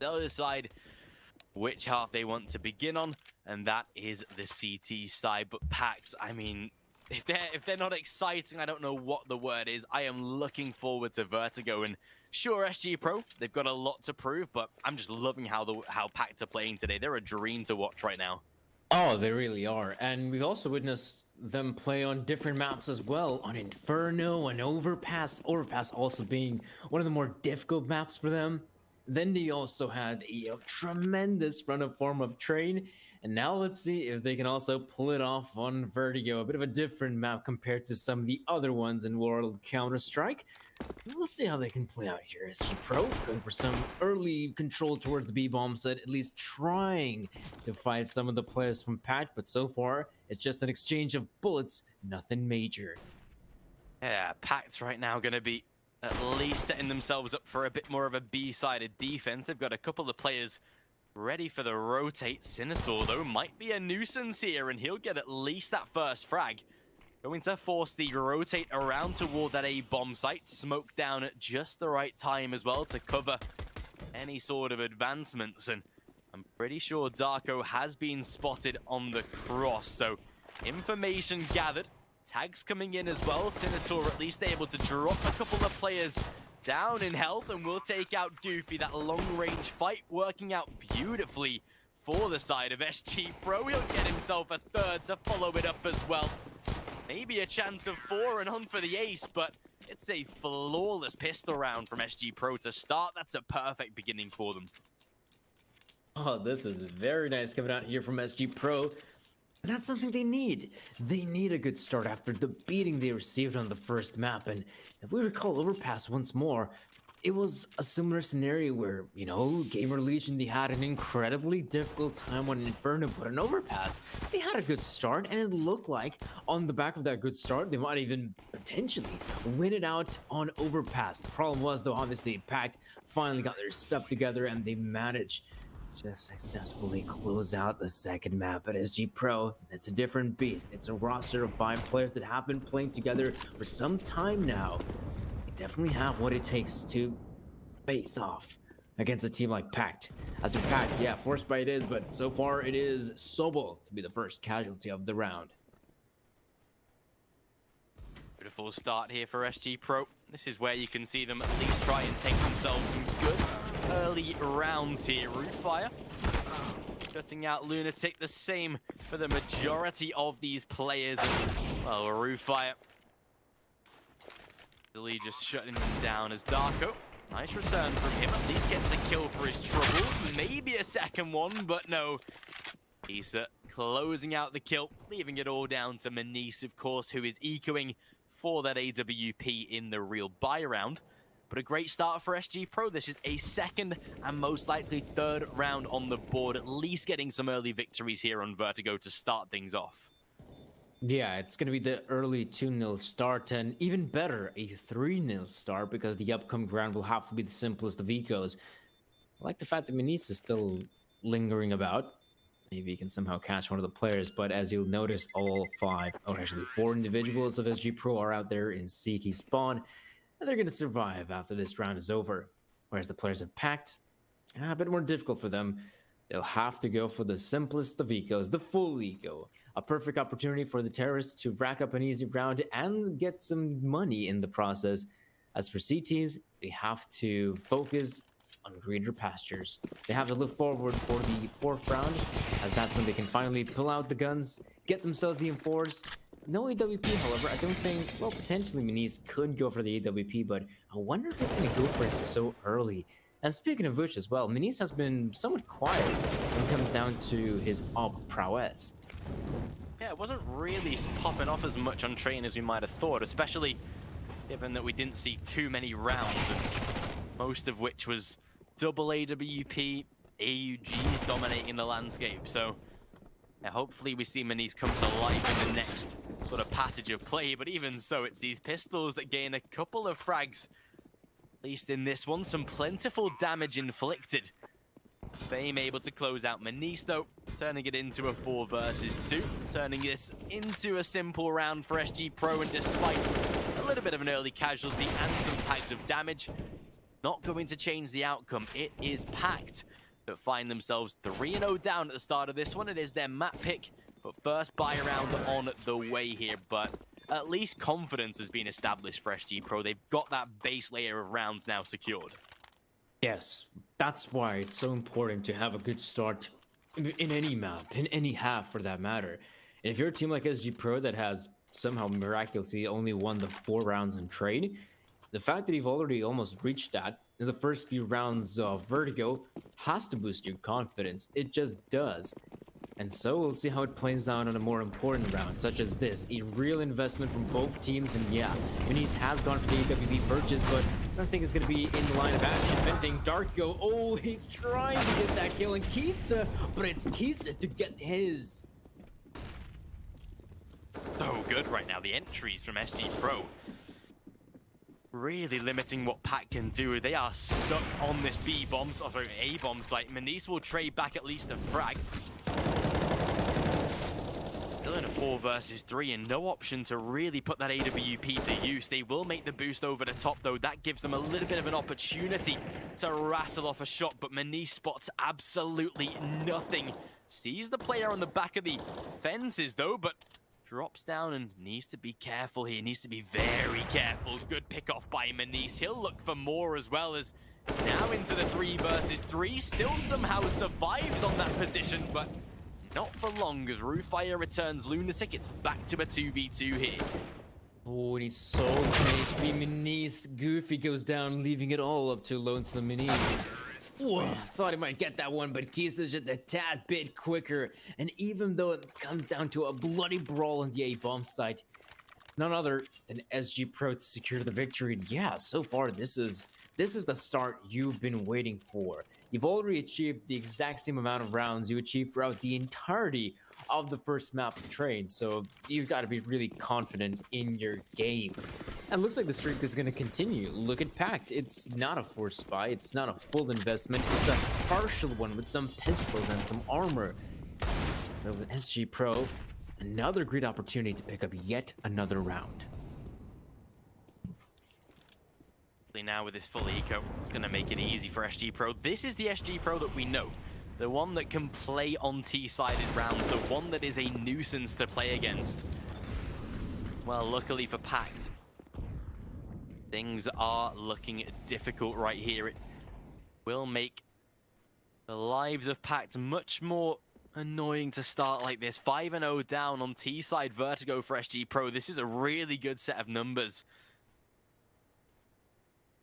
They'll decide which half they want to begin on, and that is the CT side. But PACT, I mean, if they're not exciting, I don't know what the word is. I am looking forward to Vertigo, and sure, SG.pro, they've got a lot to prove, but I'm just loving how PACT are playing today. They're a dream to watch right now. Oh, they really are. And we've also witnessed them play on different maps as well, on Inferno and Overpass. Overpass also being one of the more difficult maps for them. Then they also had a tremendous run of form of Train. And now let's see if they can also pull it off on Vertigo. A bit of a different map compared to some of the other ones in World Counter-Strike. We'll see how they can play out here. SG.pro going for some early control towards the B-bomb set, at least trying to fight some of the players from PACT, but so far it's just an exchange of bullets, nothing major. Yeah, PACT's right now going to be at least setting themselves up for a bit more of a B-sided defense. They've got a couple of players ready for the rotate. Senator, though, might be a nuisance here, and he'll get at least that first frag. Going to force the rotate around toward that A-bomb site. Smoke down at just the right time as well to cover any sort of advancements. And I'm pretty sure Darko has been spotted on the cross. So information gathered. Tags coming in as well. Senator at least able to drop a couple of players down in health, and we'll take out Goofy. That long-range fight working out beautifully for the side of SG.pro. He'll get himself a third to follow it up as well. Maybe a chance of 4 and on for the ace, but it's a flawless pistol round from SG.pro to start. That's a perfect beginning for them. Oh, this is very nice coming out here from SG.pro. And that's something they need. They need a good start after the beating they received on the first map. And if we recall Overpass once more, it was a similar scenario where, you know, Gamer Legion, they had an incredibly difficult time on Inferno, but on Overpass, they had a good start, and it looked like on the back of that good start, they might even potentially win it out on Overpass. The problem was, though, obviously, PACT finally got their stuff together, and they managed to successfully close out the second map at SG.pro. It's a different beast. It's a roster of 5 players that have been playing together for some time now. Definitely have what it takes to face off against a team like PACT. As for PACT, yeah, forced by it is, but so far it is Sobel to be the first casualty of the round. Beautiful start here for SG.pro. This is where you can see them at least try and take themselves some good early rounds here. Rootfire shutting out Lunatic, the same for the majority of these players. Well, Rootfire just shutting them down as Darko Nice return from him. At least gets a kill for his troubles. Maybe a second one, but no. He's closing out the kill, leaving it all down to Manice, of course, who is ecoing for that AWP in the real buy round. But a great start for SG.pro. This is a second and most likely third round on the board, at least getting some early victories here on Vertigo to start things off. Yeah, it's going to be the early 2-0 start, and even better, a 3-0 start, because the upcoming round will have to be the simplest of ecos. I like the fact that Manice is still lingering about. Maybe he can somehow catch one of the players, but as you'll notice, all 4 individuals of SG.pro are out there in CT spawn, and they're going to survive after this round is over. Whereas the players of PACT, a bit more difficult for them. They'll have to go for the simplest of ecos, the full eco. A perfect opportunity for the terrorists to rack up an easy round and get some money in the process. As for CTs, they have to focus on greener pastures. They have to look forward for the 4th round, as that's when they can finally pull out the guns, get themselves the M4s. No AWP, however. I don't think, well, potentially Manice could go for the AWP, but I wonder if he's going to go for it so early. And speaking of which as well, Manice has been somewhat quiet when it comes down to his op prowess. Yeah, it wasn't really popping off as much on train as we might have thought, especially given that we didn't see too many rounds, and most of which was double AWP, AUGs dominating the landscape. So yeah, hopefully we see Manice come to life in the next sort of passage of play, but even so, it's these pistols that gain a couple of frags. At least in this one, some plentiful damage inflicted. Fame able to close out Manice, though, turning it into a 4 versus 2, turning this into a simple round for SG.pro, and despite a little bit of an early casualty and some types of damage, it's not going to change the outcome. It is PACT that find themselves 3-0 down at the start of this one. It is their map pick, but first buy round on the way here, but at least confidence has been established for SG.pro. They've got that base layer of rounds now secured. Yes, that's why it's so important to have a good start in any map, in any half for that matter. And if you're a team like SG.pro that has somehow miraculously only won the 4 rounds in trade, the fact that you've already almost reached that in the first few rounds of Vertigo has to boost your confidence. It just does. And so we'll see how it plays out on a more important round, such as this. A real investment from both teams, and yeah, Manice has gone for the AWP purchase, but I don't think it's going to be in the line of action. If anything, Darko, oh, he's trying to get that kill, and Kisa, but it's Kisa to get his. So good right now, the entries from SG.pro. Really limiting what PACT can do. They are stuck on this B-bomb, sorry, A-bomb site. Manice will trade back at least a frag. Still in a 4 versus 3 and no option to really put that AWP to use. They will make the boost over the top, though. That gives them a little bit of an opportunity to rattle off a shot, but Manice spots absolutely nothing. Sees the player on the back of the fences, though, but drops down and needs to be careful here. Needs to be very careful. Good pick off by Manice. He'll look for more as well, as now into the 3 versus 3. Still somehow survives on that position, but not for long, as Roofire returns Lunatic. It's back to a 2v2 here. Oh, and he's so close to be Manice. Goofy goes down, leaving it all up to Lonesome Manice. Whoa, thought he might get that one, but Kisa's just a tad bit quicker. And even though it comes down to a bloody brawl on the A-bomb site, none other than SG.pro to secure the victory. And yeah, so far this is the start you've been waiting for. You've already achieved the exact same amount of rounds you achieved throughout the entirety of the first map of Train, so you've got to be really confident in your game. And looks like the streak is going to continue. Look at PACT. It's not a forced buy. It's not a full investment. It's a partial one with some pistols and some armor. So with SG.pro, another great opportunity to pick up yet another round. Now with this full eco, it's going to make it easy for SG.pro. This is the SG.pro that we know. The one that can play on T-sided rounds. The one that is a nuisance to play against. Well, luckily for PACT, things are looking difficult right here. It will make the lives of PACT much more annoying to start like this. 5-0 down on T-side Vertigo for SG.pro. This is a really good set of numbers.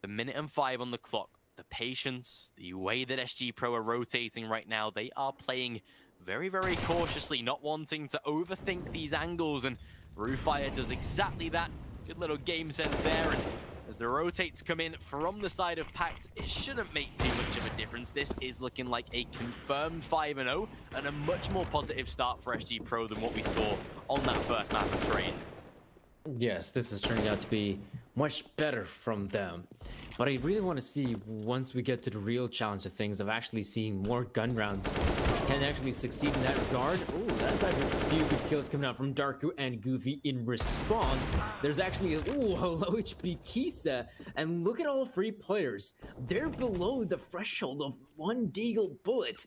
The minute and 5 on the clock. The patience, the way that SG.pro are rotating right now, they are playing very, very cautiously, not wanting to overthink these angles, and Roofire does exactly that. Good little game sense there, and as the rotates come in from the side of PACT, it shouldn't make too much of a difference. This is looking like a confirmed 5-0 and a much more positive start for SG.pro than what we saw on that first map of Train. Yes, this is turning out to be much better from them. But I really want to see, once we get to the real challenge of things, of actually seeing more gun rounds can actually succeed in that regard. Oh, that's actually a few good kills coming out from Darko and Goofy in response. There's actually a low HP Kisa, and look at all 3 players. They're below the threshold of 1 Deagle bullet.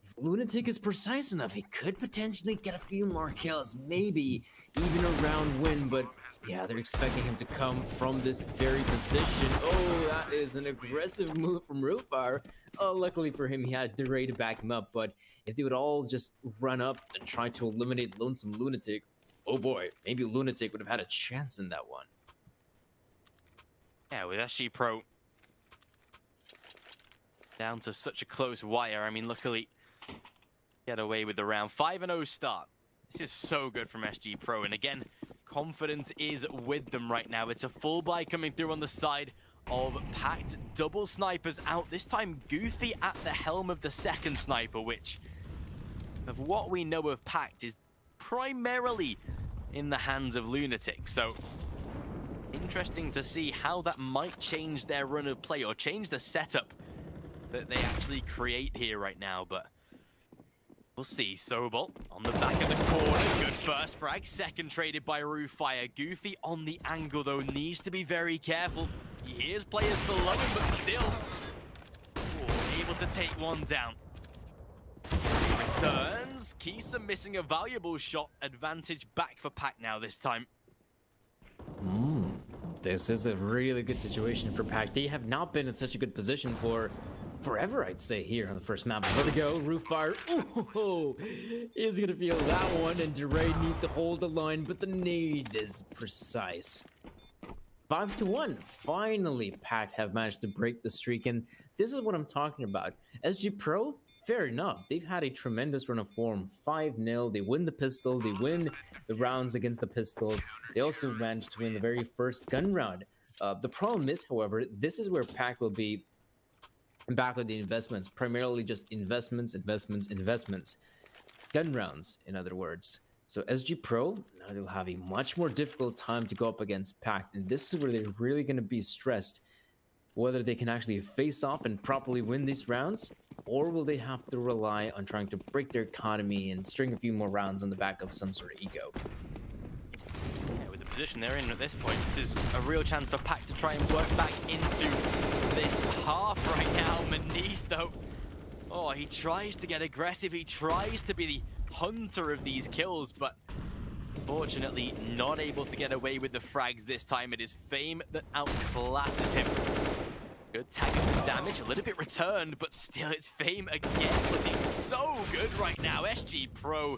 If Lunatic is precise enough, he could potentially get a few more kills, maybe even a round win, but yeah, they're expecting him to come from this very position. Oh, that is an aggressive move from Roofire. Oh, luckily for him, he had Duray to back him up, but if they would all just run up and try to eliminate Lonesome Lunatic, oh boy, maybe Lunatic would have had a chance in that one. Yeah, with SG.pro down to such a close wire, I mean, luckily get away with the round. 5-0 start. This is so good from SG.pro, and again, confidence is with them right now. It's a full buy coming through on the side of PACT. Double snipers out. This time, Goofy at the helm of the second sniper, which, of what we know of PACT, is primarily in the hands of Lunatic. So, interesting to see how that might change their run of play, or change the setup that they actually create here right now, but we'll see. Sobol on the back of the corner. Good first frag. Second traded by Roofire. Goofy on the angle, though, needs to be very careful. He hears players below him, but still able to take one down. Returns. Kisa missing a valuable shot. Advantage back for PACT now this time. This is a really good situation for PACT. They have not been in such a good position for forever, I'd say, here on the first map. Vertigo, Roofire, ooh, is gonna feel that one, and Duray needs to hold the line, but the nade is precise. 5-1. Finally, PACT have managed to break the streak, and this is what I'm talking about. SG.pro, fair enough. They've had a tremendous run of form. 5-0. They win the pistol. They win the rounds against the pistols. They also managed to win the very first gun round. The problem is, however, this is where PACT will be back with the investments, primarily just investments. Gun rounds, in other words. So SG.pro, now they'll have a much more difficult time to go up against PACT, and this is where they're really going to be stressed, whether they can actually face off and properly win these rounds, or will they have to rely on trying to break their economy and string a few more rounds on the back of some sort of ego. Yeah, with the position they're in at this point, this is a real chance for PACT to try and work back into this half right now. Manise, though, oh, he tries to get aggressive. He tries to be the hunter of these kills, but unfortunately not able to get away with the frags this time. It is Fame that outclasses him. Good tag of the damage, a little bit returned, but still it's Fame again looking so good right now. SG.pro,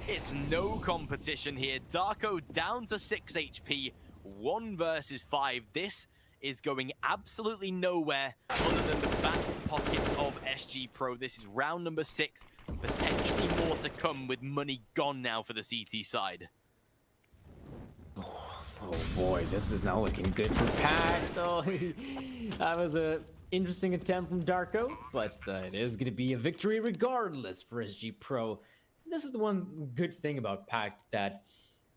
it's no competition here. Darko down to 6 HP, 1 versus 5. This is going absolutely nowhere other than the back pockets of SG.pro. This is round number 6, and potentially more to come, with money gone now for the CT side. Oh boy, this is not looking good for PACT. Oh, that was an interesting attempt from Darko, but it is going to be a victory regardless for SG.pro. This is the one good thing about PACT, that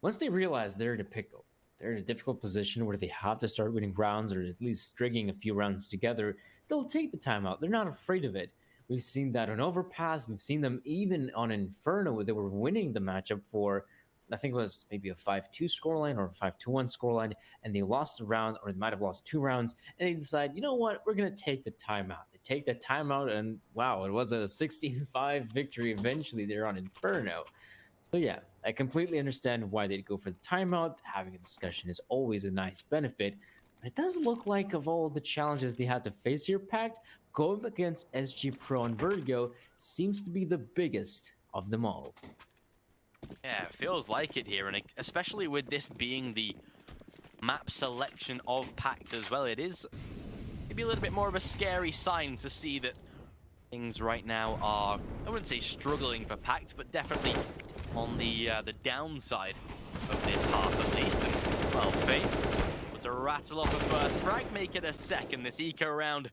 once they realize they're in a pickle, they're in a difficult position where they have to start winning rounds, or at least stringing a few rounds together, they'll take the timeout. They're not afraid of it. We've seen that on Overpass. We've seen them even on Inferno, where they were winning the matchup for, I think it was maybe a 5-2 scoreline or a 5-2-1 scoreline, and they lost the round, or they might have lost 2 rounds, and they decide, you know what, we're going to take the timeout. They take the timeout, and wow, it was a 16-5 victory eventually there on Inferno. So yeah, I completely understand why they'd go for the timeout. Having a discussion is always a nice benefit, but it does look like, of all the challenges they had to face here, PACT, going against SG.pro and Vertigo seems to be the biggest of them all. Yeah, it feels like it here, and especially with this being the map selection of PACT as well. It is maybe a little bit more of a scary sign to see that things right now are, I wouldn't say struggling for PACT, but definitely on the downside of this half at least. And, well, Fate but to rattle off a first frag, make it a second. This eco round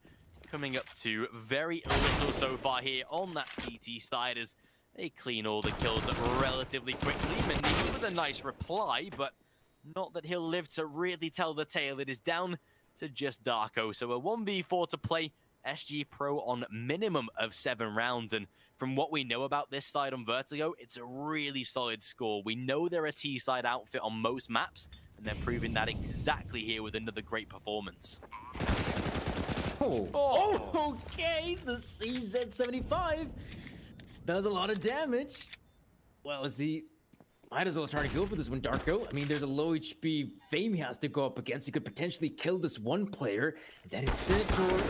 coming up to very little so far here on that CT side as they clean all the kills up relatively quickly. Manise with a nice reply, but not that he'll live to really tell the tale. It is down to just Darko. So a 1v4 to play. SG.pro on minimum of 7 rounds. And from what we know about this side on Vertigo, it's a really solid score. We know they're a T-side outfit on most maps, and they're proving that exactly here with another great performance. Oh, okay. The CZ75 does a lot of damage. Well, is he... Might as well try to go for this one, Darko. I mean, there's a low HP Fame he has to go up against. He could potentially kill this one player. Then it's Senator.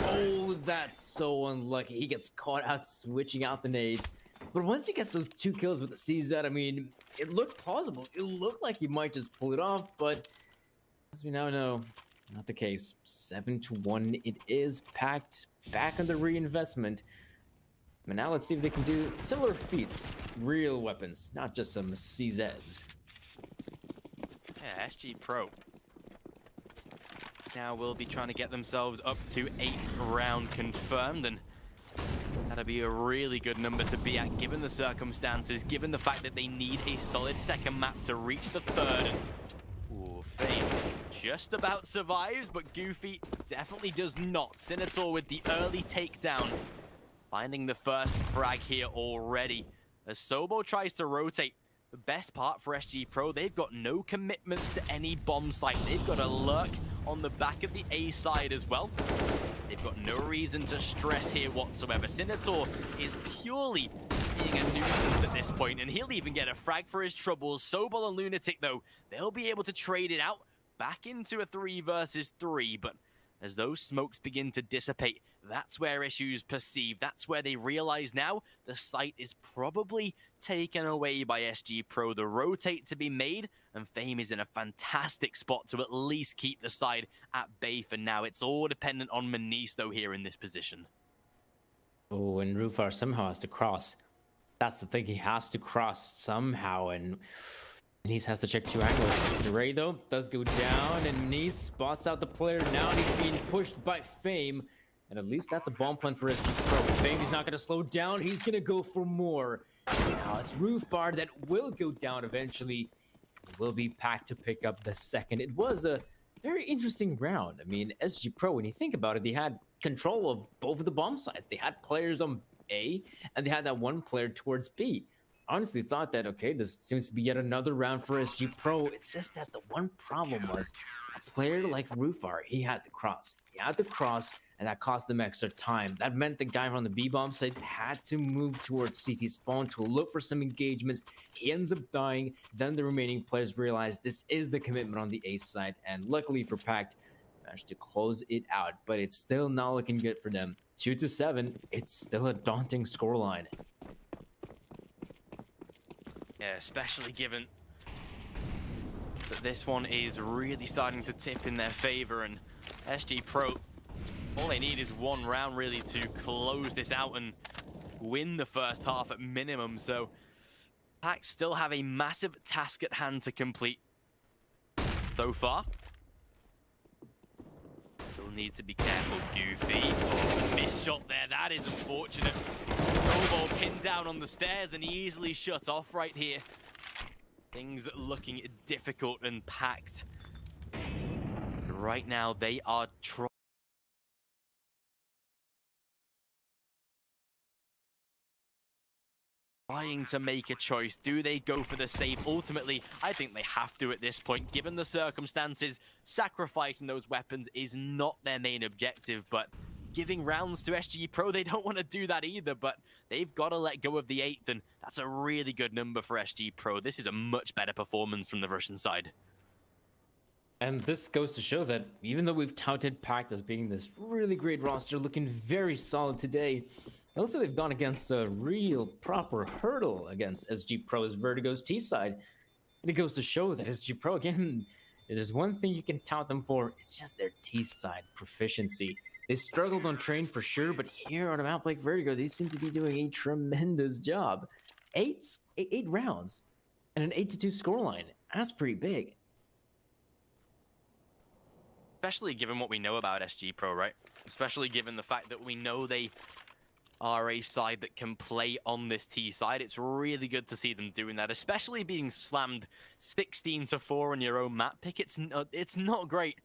Oh, that's so unlucky. He gets caught out switching out the nades. But once he gets those 2 kills with the CZ, I mean, it looked plausible. It looked like he might just pull it off, but as we now know, not the case. 7-1 it is. PACT back on the reinvestment. But now let's see if they can do similar feats. Real weapons, not just some CZs. Yeah, SG.pro now will be trying to get themselves up to 8 round confirmed, and that'll be a really good number to be at given the circumstances, given the fact that they need a solid second map to reach the 3rd. Ooh, Fame just about survives, but Goofy definitely does not. Senator with the early takedown, finding the first frag here already. As Sobo tries to rotate, the best part for SG.pro, they've got no commitments to any bomb site. They've got a lurk on the back of the A side as well. They've got no reason to stress here whatsoever. Senator is purely being a nuisance at this point, and he'll even get a frag for his troubles. Sobol and Lunatic, though, they'll be able to trade it out back into a 3 versus 3, but as those smokes begin to dissipate, that's where issues perceive. That's where they realize now the site is probably taken away by SG.pro. The rotate to be made, and Fame is in a fantastic spot to at least keep the side at bay for now. It's all dependent on Manise, though, here in this position. Oh, and Rufar somehow has to cross. That's the thing, he has to cross somehow, and Manise has to check 2 angles. Ray, though, does go down, and Manise spots out the player. Now he's being pushed by Fame, and at least that's a bomb plan for SG.pro. Fame is not going to slow down. He's going to go for more. Now it's Rufar that will go down eventually. It will be PACT to pick up the second. It was a very interesting round. I mean, SG.pro, when you think about it, they had control of both of the bomb sites. They had players on A, and they had that one player towards B. Honestly thought that, okay, this seems to be yet another round for SG.pro. It's just that the one problem was a player like Rufar, he had to cross. He had to cross, and that cost them extra time. That meant the guy from the B-bomb side had to move towards CT spawn to look for some engagements. He ends up dying. Then the remaining players realized this is the commitment on the A side, and luckily for PACT, managed to close it out. But it's still not looking good for them. 2-7, it's still a daunting scoreline. Yeah, especially given that this one is really starting to tip in their favor, and SG.pro, all they need is 1 round really to close this out and win the first half at minimum. So PACT still have a massive task at hand to complete so far. Still need to be careful. Goofy, oh, missed shot there. That is unfortunate. Snowball pinned down on the stairs and easily shut off right here. Things looking difficult and PACT. Right now, they are trying to make a choice. Do they go for the save? Ultimately, I think they have to at this point. Given the circumstances, sacrificing those weapons is not their main objective, but giving rounds to SG.pro, they don't want to do that either, but they've got to let go of the 8th, and that's a really good number for SG.pro. This is a much better performance from the Russian side. And this goes to show that even though we've touted PACT as being this really great roster, looking very solid today, also they've gone against a real proper hurdle against SG.pro's Vertigo's T side. And it goes to show that SG.pro, again, there's one thing you can tout them for, it's just their T side proficiency. They struggled on train for sure, but here on a map like Vertigo, they seem to be doing a tremendous job. Eight rounds and an 8-2 scoreline. That's pretty big. Especially given what we know about SG.pro, right? Especially given the fact that we know they are a side that can play on this T side. It's really good to see them doing that, especially being slammed 16-4 on your own map pick. It's not great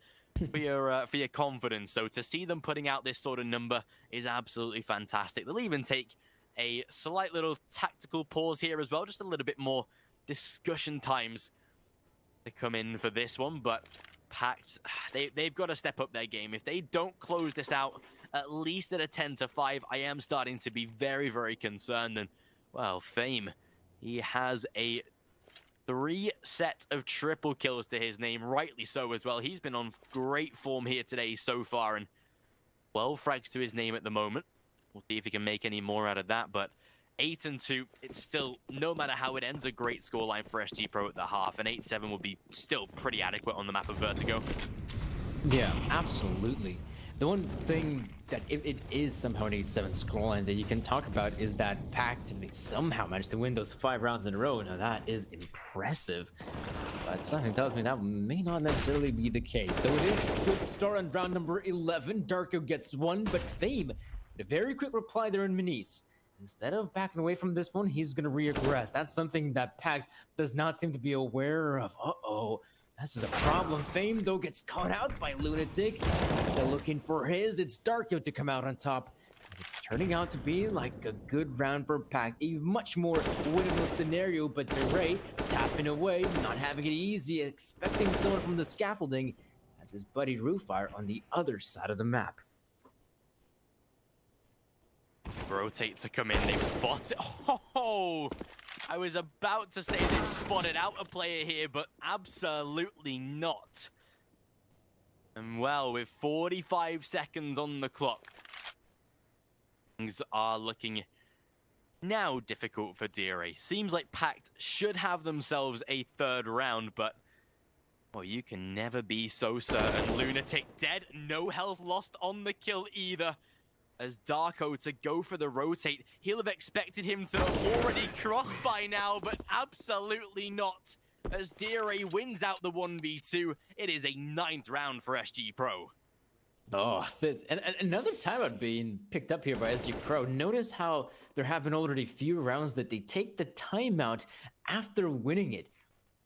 for your confidence. So to see them putting out this sort of number is absolutely fantastic. They'll even take a slight little tactical pause here as well, just a little bit more discussion times to come in for this one. But PACT, they've got to step up their game. If they don't close this out at least at a 10-5, I am starting to be very, very concerned. And, well, Fame, he has a 3 set of triple kills to his name, rightly so as well. He's been on great form here today so far, and 12 frags to his name at the moment. We'll see if he can make any more out of that, but 8-2, it's still, no matter how it ends, a great scoreline for SG.pro at the half, and 8-7 will be still pretty adequate on the map of Vertigo. Yeah, absolutely. The one thing that if it is somehow an 8-7 scoreline that you can talk about is that PACT, they somehow managed to win those 5 rounds in a row. Now that is impressive, but something tells me that may not necessarily be the case. Though it is a good start on round number 11. Darko gets 1, but Fame, with a very quick reply there in Manice. Instead of backing away from this one, he's going to regress. That's something that PACT does not seem to be aware of. Uh-oh. This is a problem. Fame, though, gets caught out by Lunatic. Still looking for his. It's Darko to come out on top. It's turning out to be like a good round for PACT. A much more winnable scenario, but DeRay tapping away, not having it easy, expecting someone from the scaffolding as his buddy Roofire on the other side of the map. Rotate to come in. They've spotted. Oh! I was about to say they've spotted out a player here, but absolutely not. And well, with 45 seconds on the clock, things are looking now difficult for DRA. Seems like PACT should have themselves a 3rd round, but well, you can never be so certain. Lunatic dead, no health lost on the kill either. As Darko to go for the rotate, he'll have expected him to have already crossed by now, but absolutely not. As DRA wins out the 1v2, it is a 9th round for SG.pro. Oh, and another timeout being picked up here by SG.pro. Notice how there have been already few rounds that they take the timeout after winning it.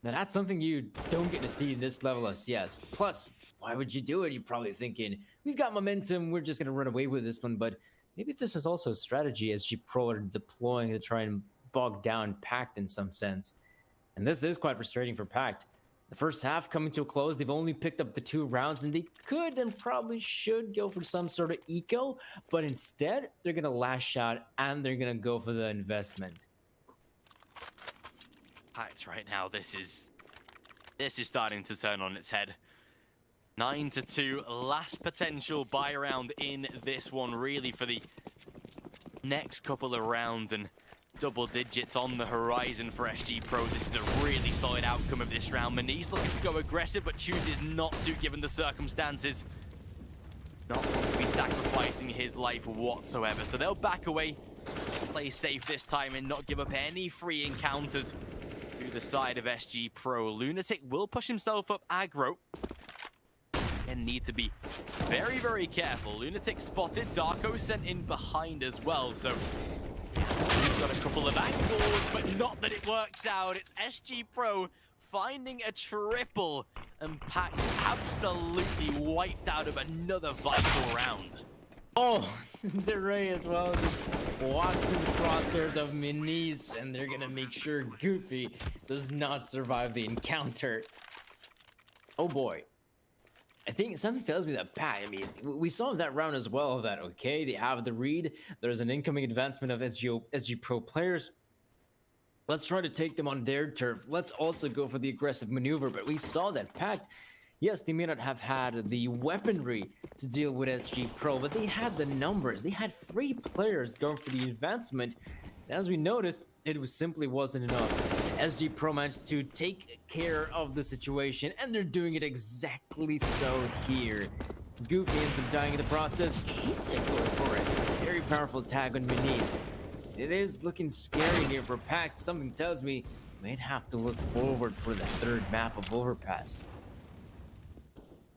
Now that's something you don't get to see in this level of CS. Plus, why would you do it? You're probably thinking, we've got momentum, we're just going to run away with this one. But maybe this is also a strategy SG.pro are deploying to try and bog down PACT in some sense. And this is quite frustrating for PACT. The first half coming to a close, they've only picked up the 2 rounds, and they could and probably should go for some sort of eco, but instead, they're going to lash out and they're going to go for the investment. PACT right now, this is starting to turn on its head. 9-2, last potential buy round in this one, really, for the next couple of rounds, and double digits on the horizon for SG.pro. This is a really solid outcome of this round. Manice looking to go aggressive, but chooses not to, given the circumstances. Not going to be sacrificing his life whatsoever, so they'll back away, play safe this time, and not give up any free encounters to the side of SG.pro. Lunatic will push himself up aggro and need to be very, very careful. Lunatic spotted, Darko sent in behind as well, so he's got a couple of angles, but not that it works out. It's SG.pro finding a triple, and PACT absolutely wiped out of another vital round. Oh, the Ray as well, just walks in the crosshairs of Manice, and they're gonna make sure Goofy does not survive the encounter. Oh boy. I think something tells me that PACT, I mean, we saw that round as well, that, okay, they have the read, there's an incoming advancement of SG.pro players. Let's try to take them on their turf. Let's also go for the aggressive maneuver, but we saw that PACT, yes, they may not have had the weaponry to deal with SG.pro, but they had the numbers. They had 3 players going for the advancement. And as we noticed, it simply wasn't enough. SG.pro managed to take care of the situation, and they're doing it exactly so here. Goofy ends up dying in the process. He's going for it. Very powerful tag on Minis. It is looking scary here for PACT. Something tells me we'd have to look forward for the third map of Overpass.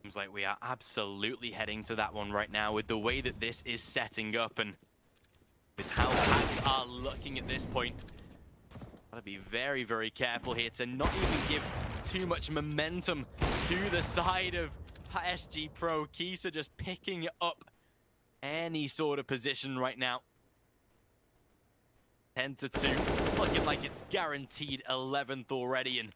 Seems like we are absolutely heading to that one right now with the way that this is setting up and with how PACT are looking at this point. Gotta be very, very careful here to not even give too much momentum to the side of SG.pro. Kisa just picking up any sort of position right now. 10-2, looking like it's guaranteed 11th already. And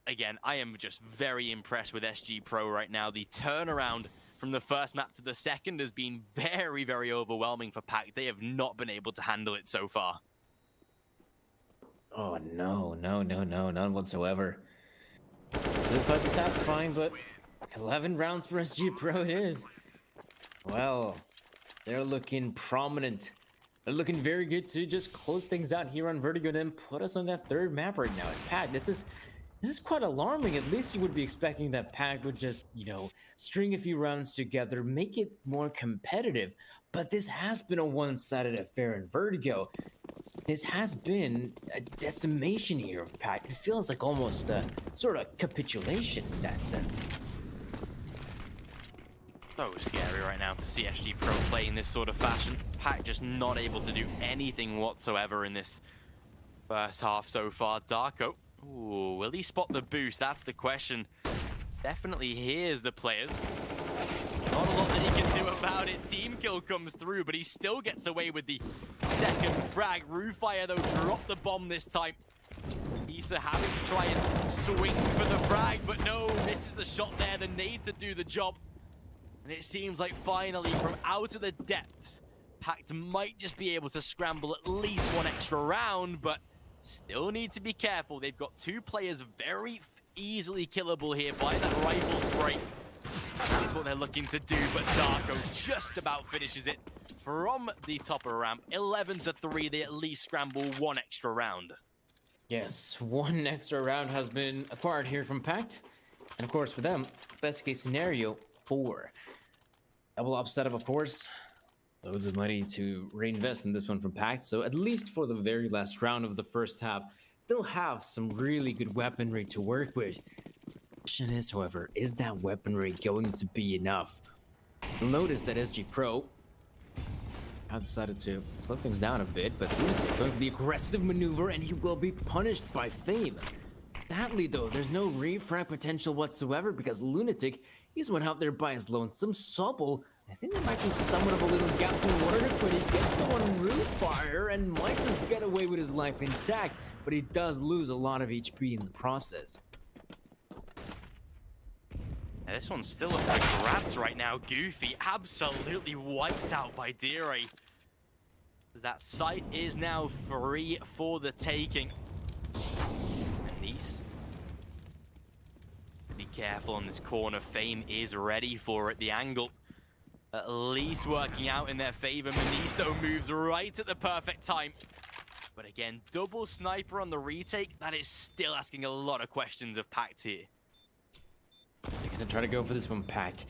again, I am just very impressed with SG.pro right now. The turnaround from the first map to the second has been very, very overwhelming for PACT. They have not been able to handle it so far. Oh, no, none whatsoever. This might be satisfying, but 11 rounds for SG.pro it is. Well, they're looking prominent. They're looking very good to just close things out here on Vertigo and then put us on that third map right now. And PACT, this is quite alarming. At least you would be expecting that PACT would just, string a few rounds together, make it more competitive. But this has been a one-sided affair in Vertigo. This has been a decimation here of PACT. It feels like almost a sort of capitulation in that sense. So scary right now to see SG.pro play in this sort of fashion. PACT just not able to do anything whatsoever in this first half so far. Darko, ooh, will he spot the boost? That's the question. Definitely hears the players. Not a lot that he can do about it. Team kill comes through, but he still gets away with the second frag. Roofire, though, dropped the bomb this time. Issa having to try and swing for the frag, but no, misses the shot there. The nade to do the job. And it seems like finally, from out of the depths, PACT might just be able to scramble at least one extra round, but still need to be careful. They've got two players very easily killable here by that rifle spray. That's what they're looking to do, but Darko just about finishes it from the top of the ramp. 11-3, they at least scramble one extra round. Yes, one extra round has been acquired here from PACT. And of course, for them, best case scenario, 4. Double up setup, of course. Loads of money to reinvest in this one from PACT. So at least for the very last round of the first half, they'll have some really good weaponry to work with. The question is, however, is that weaponry going to be enough? You'll notice that SG.pro have decided to slow things down a bit, but Lunatic going for the aggressive maneuver, and he will be punished by Fame. Sadly, though, there's no refrag potential whatsoever because Lunatic, he's one out there by his lonesome Sobble. I think there might be somewhat of a little gap in water, but he gets the one roof fire and might just get away with his life intact, but he does lose a lot of HP in the process. Yeah, this one's still up for grabs right now. Goofy absolutely wiped out by Dire. That site is now free for the taking. And these, be careful on this corner. Fame is ready for it. The angle at least working out in their favor. Manisto moves right at the perfect time. But again, double sniper on the retake. That is still asking a lot of questions of PACT here. They're gonna try to go for this one, PACT.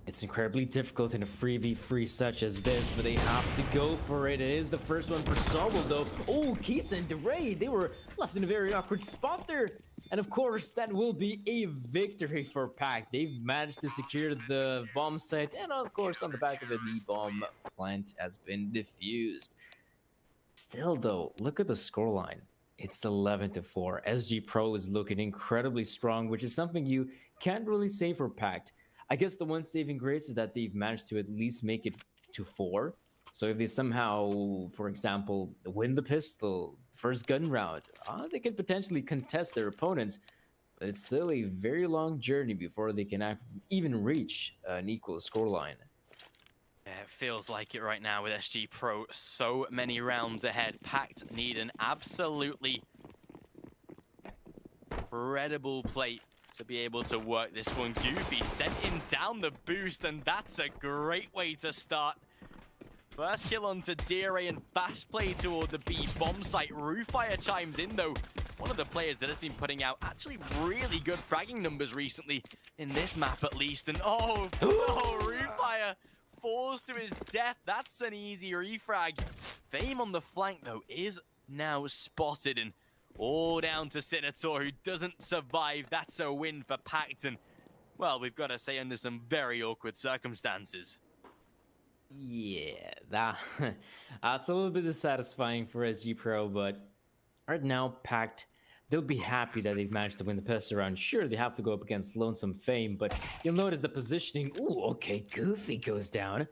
It's incredibly difficult in a 3v3 such as this, but they have to go for it. It is the first one for Sobble, though. Oh, Keith and DeRay, they were left in a very awkward spot there. And of course, that will be a victory for PACT. They've managed to secure the bomb site, and of course, on the back of it, the bomb plant has been defused. Still, though, look at the scoreline. It's 11-4. SG.pro is looking incredibly strong, which is something you can't really say for PACT. I guess the one saving grace is that they've managed to at least make it to 4. So if they somehow, for example, win the pistol, first gun round, they could potentially contest their opponents. But it's still a very long journey before they can even reach an equal scoreline. Yeah, it feels like it right now with SG.pro. So many rounds ahead. PACT need an absolutely incredible play to be able to work this one. Goofy sent him down the boost, and that's a great way to start. First kill onto Dire and fast play toward the B bomb site. Roofire chimes in, though. One of the players that has been putting out actually really good fragging numbers recently in this map, at least. And oh no, Roofire Fire falls to his death. That's an easy refrag. Fame on the flank, though, is now spotted, and all down to Senator, who doesn't survive. That's a win for PACT, and, well, we've got to say, under some very awkward circumstances. Yeah, that's a little bit dissatisfying for SG.pro, but right now, PACT, they'll be happy that they've managed to win the pistol round. Sure, they have to go up against Lonesome Fame, but you'll notice the positioning. Ooh, okay, Goofy goes down.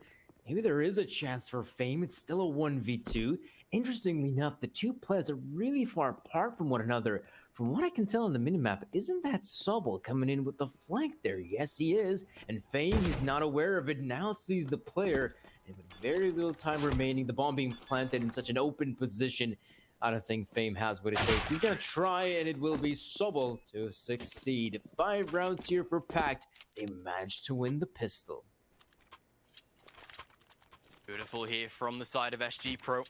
Maybe there is a chance for Fame. It's still a 1v2. Interestingly enough, the two players are really far apart from one another. From what I can tell on the minimap, isn't that Sobel coming in with the flank there? Yes, he is. And Fame is not aware of it, now sees the player. And with very little time remaining, the bomb being planted in such an open position, I don't think Fame has what it takes. He's going to try, and it will be Sobel to succeed. 5 rounds here for PACT. They managed to win the pistol. Beautiful here from the side of SG.pro.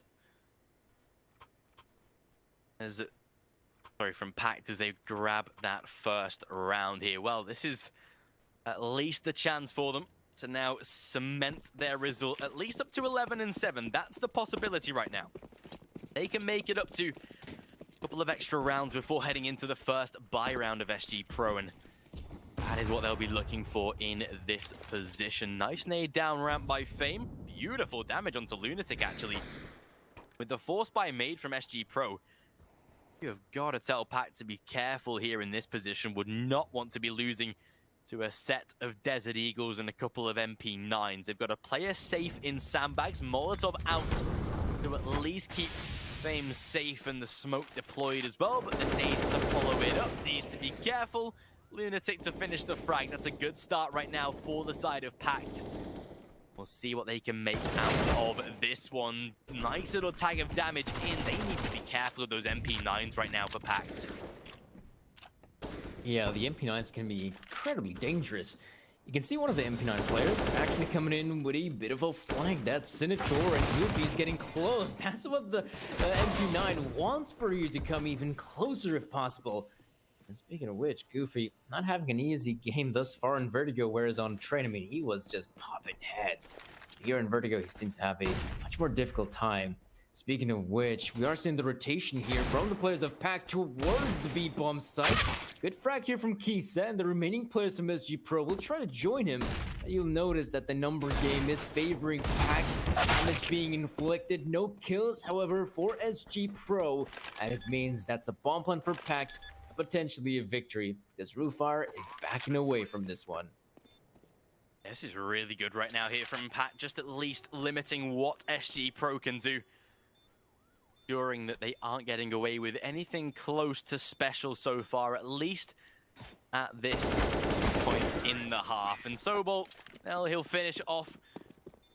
From PACT as they grab that first round here. Well, this is at least the chance for them to now cement their result, at least up to 11-7. That's the possibility right now. They can make it up to a couple of extra rounds before heading into the first bye round of SG.pro, and that is what they'll be looking for in this position. Nice nade down ramp by Fame. Beautiful damage onto Lunatic, actually. With the force buy made from SG.pro, you have got to tell PACT to be careful here in this position. Would not want to be losing to a set of Desert Eagles and a couple of MP9s. They've got to play it safe in sandbags. Molotov out to at least keep Fame safe and the smoke deployed as well, but the nades to follow it up needs to be careful. Lunatic to finish the frag. That's a good start right now for the side of PACT. We'll see what they can make out of this one. Nice little tag of damage in. They need to be careful of those MP9s right now for PACT. Yeah, the MP9s can be incredibly dangerous. You can see one of the MP9 players actually coming in with a bit of a flank. That's Senator, and Goofy's getting close. That's what the MP9 wants for you, to come even closer if possible. And speaking of which, Goofy not having an easy game thus far in Vertigo, whereas on Train, I mean, he was just popping heads. Here in Vertigo, he seems to have a much more difficult time. Speaking of which, we are seeing the rotation here from the players of PACT towards the B-bomb site. Good frag here from Kisa, and the remaining players from SG.pro will try to join him. You'll notice that the number game is favoring PACT. Damage being inflicted, no kills, however, for SG.pro. And it means that's a bomb plant for PACT, potentially a victory, because Roofire is backing away from this one. This is really good right now here from PACT, just at least limiting what SG.pro can do. Ensuring that they aren't getting away with anything close to special so far, at least at this point in the half. And Sobel, well, he'll finish off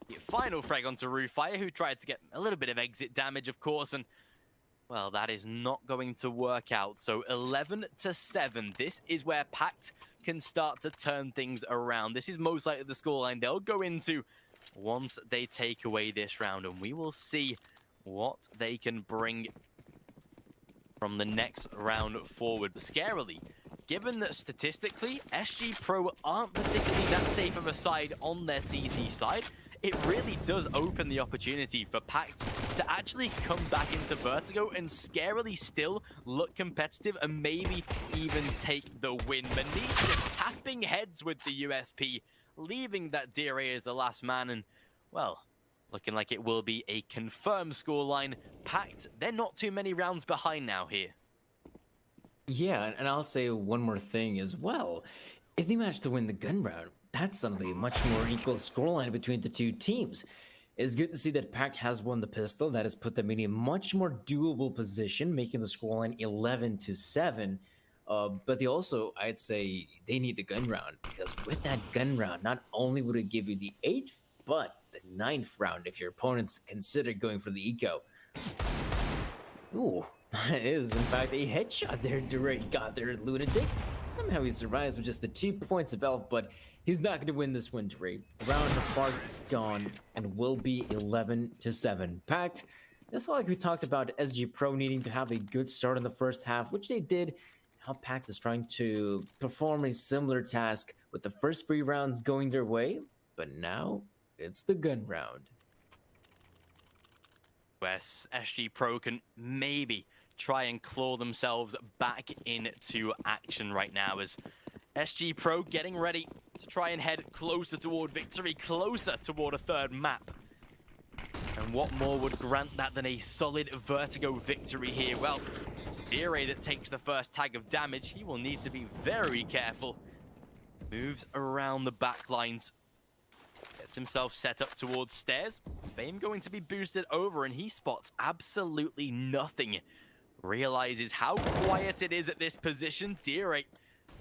the final frag onto Roofire, who tried to get a little bit of exit damage, of course, and well, that is not going to work out. So 11-7. This is where PACT can start to turn things around. This is most likely the scoreline they'll go into once they take away this round, and we will see what they can bring from the next round forward. Scarily, given that statistically, SG.pro aren't particularly that safe of a side on their CT side, it really does open the opportunity for PACT to actually come back into Vertigo and scarily still look competitive and maybe even take the win. Manish just tapping heads with the USP, leaving that DRA as the last man, and, well, looking like it will be a confirmed scoreline. PACT, they're not too many rounds behind now here. Yeah, and I'll say one more thing as well. If they manage to win the gun round, that's suddenly a much more equal scoreline between the two teams. It's good to see that PACT has won the pistol. That has put them in a much more doable position, making the scoreline 11-7. But they also, I'd say, they need the gun round, because with that gun round, not only would it give you the 8th, but the 9th round if your opponents consider going for the eco. Ooh, that is in fact a headshot there. Direct got there, Lunatic. Somehow he survives with just the 2 points of health, but he's not going to win this one, Direct. The round has far gone and will be 11-7. PACT, just like we talked about SG.pro needing to have a good start in the first half, which they did. Now PACT is trying to perform a similar task with the first 3 rounds going their way. but now it's the gun round. Whereas SG.pro can maybe try and claw themselves back into action right now, as SG.pro getting ready to try and head closer toward victory, closer toward a third map. And what more would grant that than a solid Vertigo victory here? Well, it's Dire that takes the first tag of damage. He will need to be very careful. Moves around the back lines. Gets himself set up towards stairs. Fame going to be boosted over, and he spots absolutely nothing. Realizes how quiet it is at this position. Dire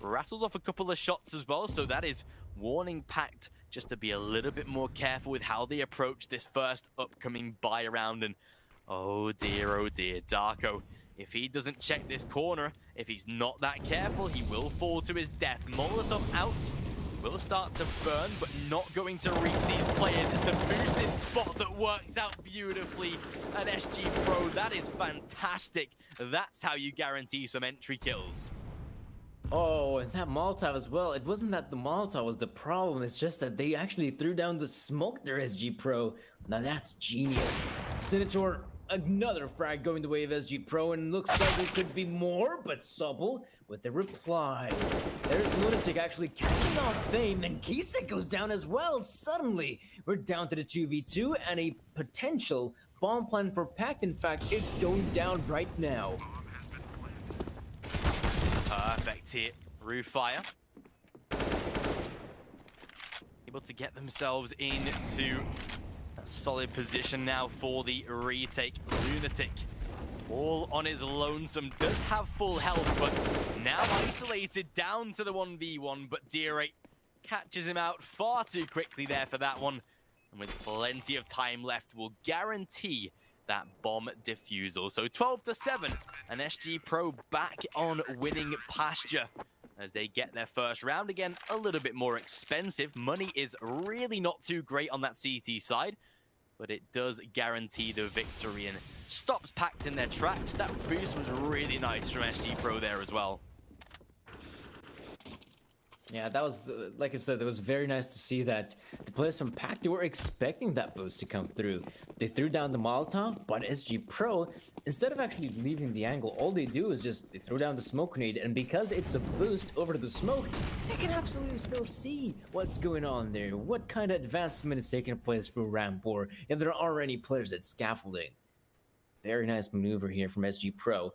rattles off a couple of shots as well, so that is warning PACT just to be a little bit more careful with how they approach this first upcoming buy round. And oh dear, Darko, if he doesn't check this corner, if he's not that careful, he will fall to his death. Molotov out, will start to burn, but not going to reach these players. It's the boosted spot that works out beautifully at SG.pro. That is fantastic. That's how you guarantee some entry kills. Oh, and that Molotov as well. It wasn't that the Molotov was the problem, it's just that they actually threw down the smoke there, SG.pro. Now that's genius. Senator, another frag going the way of SG.pro, and looks like it could be more, but Sobel with the reply. There's Lunatic actually catching off Fame, and Kisek goes down as well. Suddenly, we're down to the 2v2, and a potential bomb plan for PACT. In fact, it's going down right now. Perfect here. Roof fire. Able to get themselves into a solid position now for the retake. Lunatic, all on his lonesome, does have full health, but now isolated down to the 1v1, but Dire catches him out far too quickly there for that one. And with plenty of time left, will guarantee that bomb defusal. So 12-7, and SG.pro back on winning pasture as they get their first round. Again, a little bit more expensive. Money is really not too great on that CT side, but it does guarantee the victory and stops PACT in their tracks. That boost was really nice from SG.pro there as well. Yeah, that was, like I said, it was very nice to see that the players from PACT were expecting that boost to come through. They threw down the Molotov, but SG.pro, instead of actually leaving the angle, all they do is just they throw down the smoke grenade, and because it's a boost over to the smoke, they can absolutely still see what's going on there, what kind of advancement is taking place through ramp, or if there are any players at scaffolding. Very nice maneuver here from SG.pro.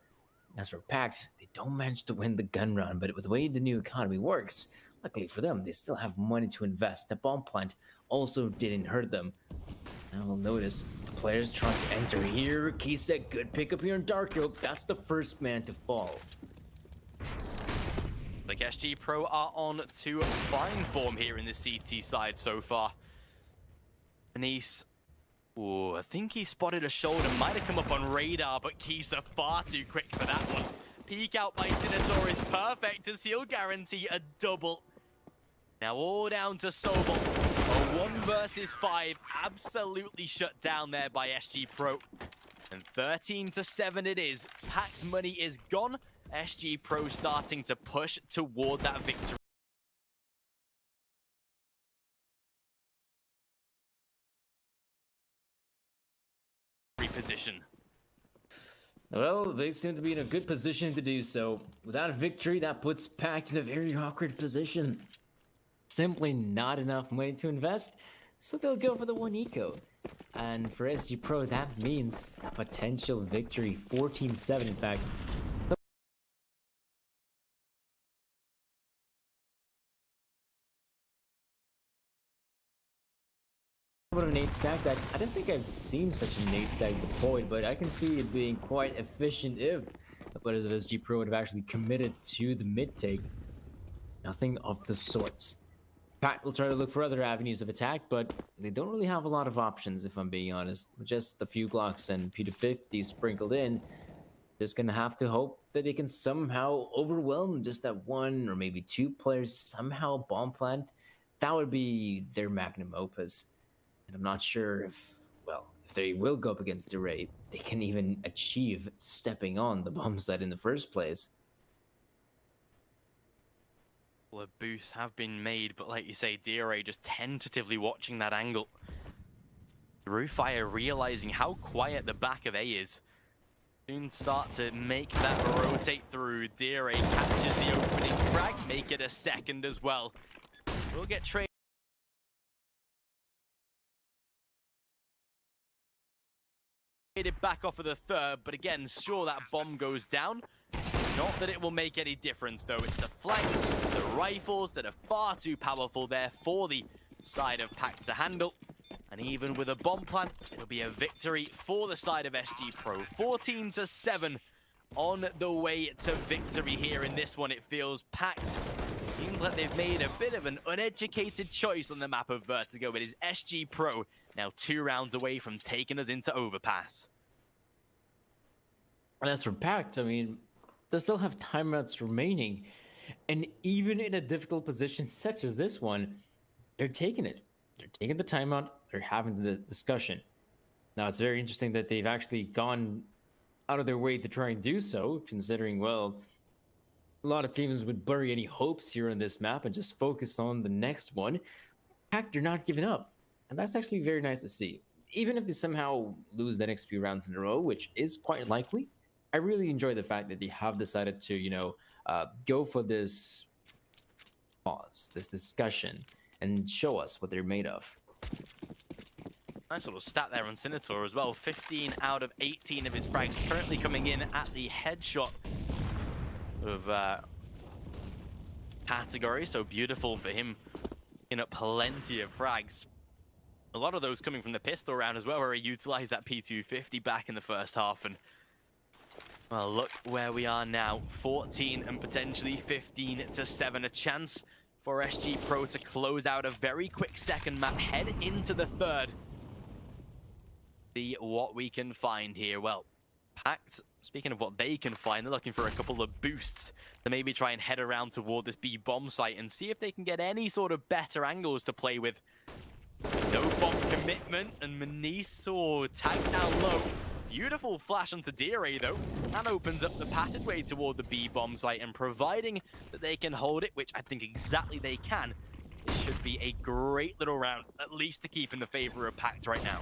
As for PACT, they don't manage to win the gun round, but with the way the new economy works, luckily for them, they still have money to invest. The bomb plant also didn't hurt them. Now we'll notice the players trying to enter here. Kisek, good pickup here in Darko. That's the first man to fall. Like SG.pro are on to fine form here in the CT side so far. Denise, ooh, I think he spotted a shoulder, might have come up on radar, but Kisa far too quick for that one. Peek out by Senator is perfect as he'll guarantee a double. Now all down to Sobel. A 1 versus 5, absolutely shut down there by SG.pro. And 13-7 it is. PACT's money is gone. SG.pro starting to push toward that victory position. Well, they seem to be in a good position to do so. Without a victory, that puts PACT in a very awkward position. Simply not enough money to invest, so they'll go for the 1 eco. And for SG.pro, that means a potential victory, 14-7 in fact. About a nade stack that I don't think I've seen such a nade stack deployed, but I can see it being quite efficient if the players of SG.pro would have actually committed to the mid take. Nothing of the sorts. PACT will try to look for other avenues of attack, but they don't really have a lot of options, if I'm being honest. With just a few Glocks and P250 sprinkled in, just gonna have to hope that they can somehow overwhelm just that 1 or maybe 2 players, somehow bomb plant. That would be their magnum opus. And I'm not sure if, well, if they will go up against Dire, they can even achieve stepping on the bomb site in the first place. Well, the boosts have been made, but like you say, DRA just tentatively watching that angle. Roofire realizing how quiet the back of A is. Soon start to make that rotate through. DRA catches the opening frag, make it a second as well. We'll get traded back off of the third, but again, sure, that bomb goes down. Not that it will make any difference, though. It's the flanks, it's the rifles that are far too powerful there for the side of PACT to handle. And even with a bomb plant, it'll be a victory for the side of SG.pro. 14-7 on the way to victory here in this one. It feels PACT. Seems like they've made a bit of an uneducated choice on the map of Vertigo. It is SG.pro now 2 rounds away from taking us into overpass. And as for PACT, I mean, they still have timeouts remaining. And even in a difficult position such as this one, they're taking it. They're taking the timeout. They're having the discussion. Now, it's very interesting that they've actually gone out of their way to try and do so, considering, well, a lot of teams would bury any hopes here on this map and just focus on the next one. PACT, they're not giving up. And that's actually very nice to see. Even if they somehow lose the next few rounds in a row, which is quite likely, I really enjoy the fact that they have decided to, you know, go for this pause, this discussion, and show us what they're made of. Nice little stat there on Senator as well. 15 out of 18 of his frags currently coming in at the headshot of category. So beautiful for him. In up plenty of frags. A lot of those coming from the pistol round as well, where he utilized that P250 back in the first half. And well, look where we are now. 14 and potentially 15-7. A chance for SG.pro to close out a very quick second map, head into the third. See what we can find here. Well, PACT, speaking of what they can find, they're looking for a couple of boosts to maybe try and head around toward this B bomb site and see if they can get any sort of better angles to play with. No bomb commitment, and Manice, tagged down low. Beautiful flash onto DRA though. That opens up the passageway toward the B bomb site, and providing that they can hold it, which I think exactly they can, it should be a great little round, at least to keep in the favor of PACT right now.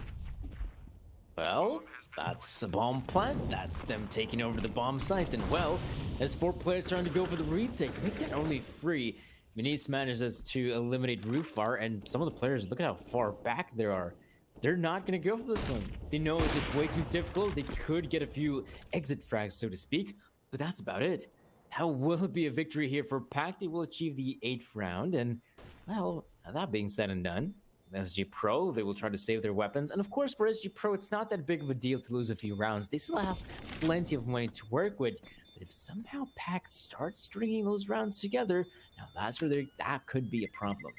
Well, that's a bomb plant. That's them taking over the bomb site. And well, there's 4 players trying to go for the retake. I think they're only 3. Manice manages to eliminate Roofar, and some of the players, look at how far back they are. They're not going to go for this one. They know it's just way too difficult. They could get a few exit frags, so to speak, but that's about it. How will it be a victory here for PACT? They will achieve the 8th round, and well, that being said and done, SG.pro, they will try to save their weapons. And of course, for SG.pro, it's not that big of a deal to lose a few rounds. They still have plenty of money to work with. But if somehow PACT starts stringing those rounds together, now that's where that could be a problem.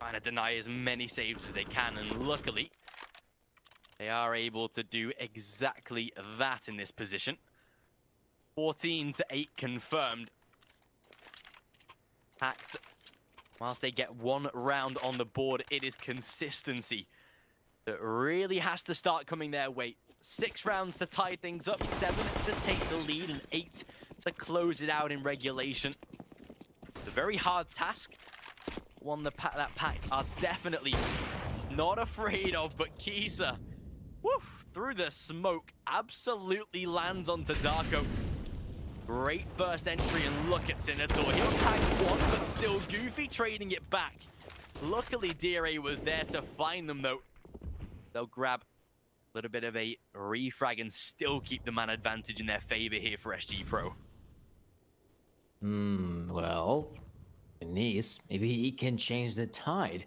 Trying to deny as many saves as they can, and luckily, they are able to do exactly that in this position. 14-8 confirmed. PACT, whilst they get 1 round on the board, it is consistency that really has to start coming their way. 6 rounds to tie things up, 7 to take the lead, and 8 to close it out in regulation. It's a very hard task, one that PACT are definitely not afraid of, but Kisa, woof, through the smoke, absolutely lands onto Darko. Great first entry, and look at Senator. He'll tag 1, but still Goofy trading it back. Luckily, DRA was there to find them, though. They'll grab a little bit of a refrag and still keep the man advantage in their favor here for SG.pro. Well, Manice, maybe he can change the tide.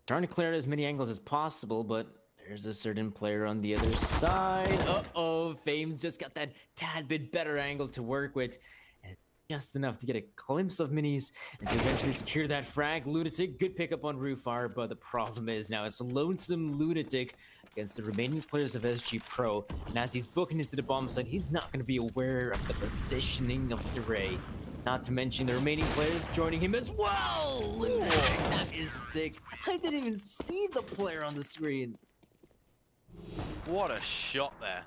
Trying to clear out as many angles as possible, but there's a certain player on the other side. Uh-oh, Fame's just got that tad bit better angle to work with. And just enough to get a glimpse of Manice and to eventually secure that frag. Lunatic, good pickup on Roofar, but the problem is now it's a lonesome Lunatic against the remaining players of SG.pro. And as he's booking into the bomb site, he's not going to be aware of the positioning of the ray. Not to mention the remaining players joining him as well. Lunatic, that is sick. I didn't even see the player on the screen. What a shot there.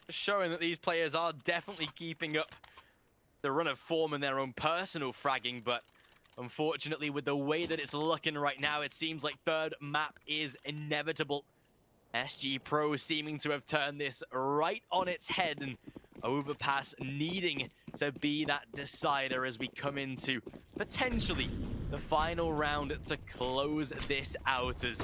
Showing that these players are definitely keeping up the run of form and their own personal fragging, but unfortunately, with the way that it's looking right now, it seems like third map is inevitable. SG.pro seeming to have turned this right on its head, and Overpass needing to be that decider as we come into potentially the final round to close this out, as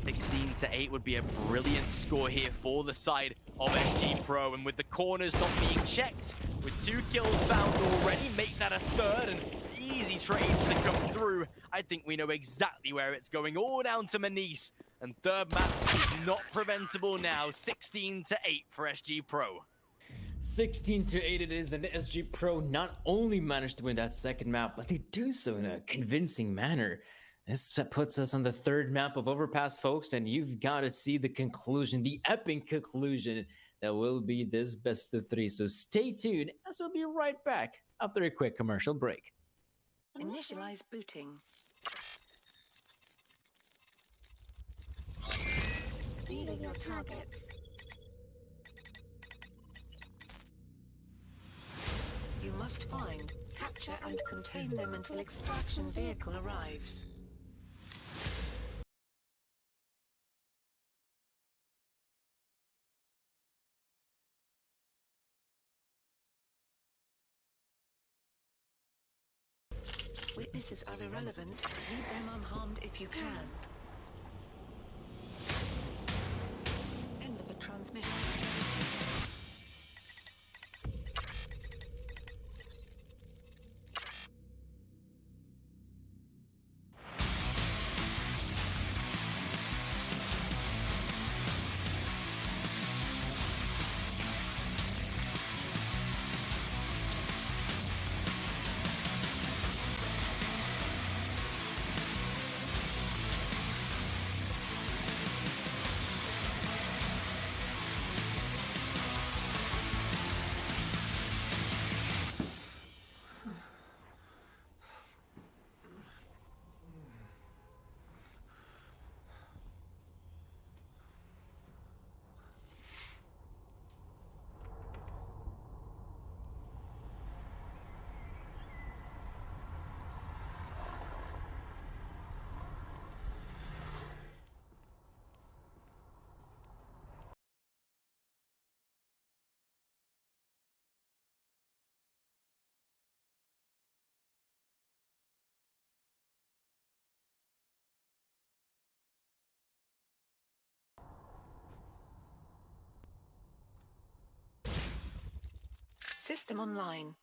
16-8 would be a brilliant score here for the side of SG.pro, and with the corners not being checked, with 2 kills found already, make that a third, and easy trades to come through. I think we know exactly where it's going, all down to Manise, and third map is not preventable now. 16-8 for SG.pro. 16-8 it is, and SG.pro not only managed to win that second map, but they do so in a convincing manner. This puts us on the third map of Overpass, folks, and you've got to see the conclusion, the epic conclusion that will be this best of 3. So stay tuned, as we'll be right back after a quick commercial break. Initialize booting. These are your targets. You must find, capture and contain them until extraction vehicle arrives. Witnesses are irrelevant. Leave them unharmed if you can. End of a transmission. System online.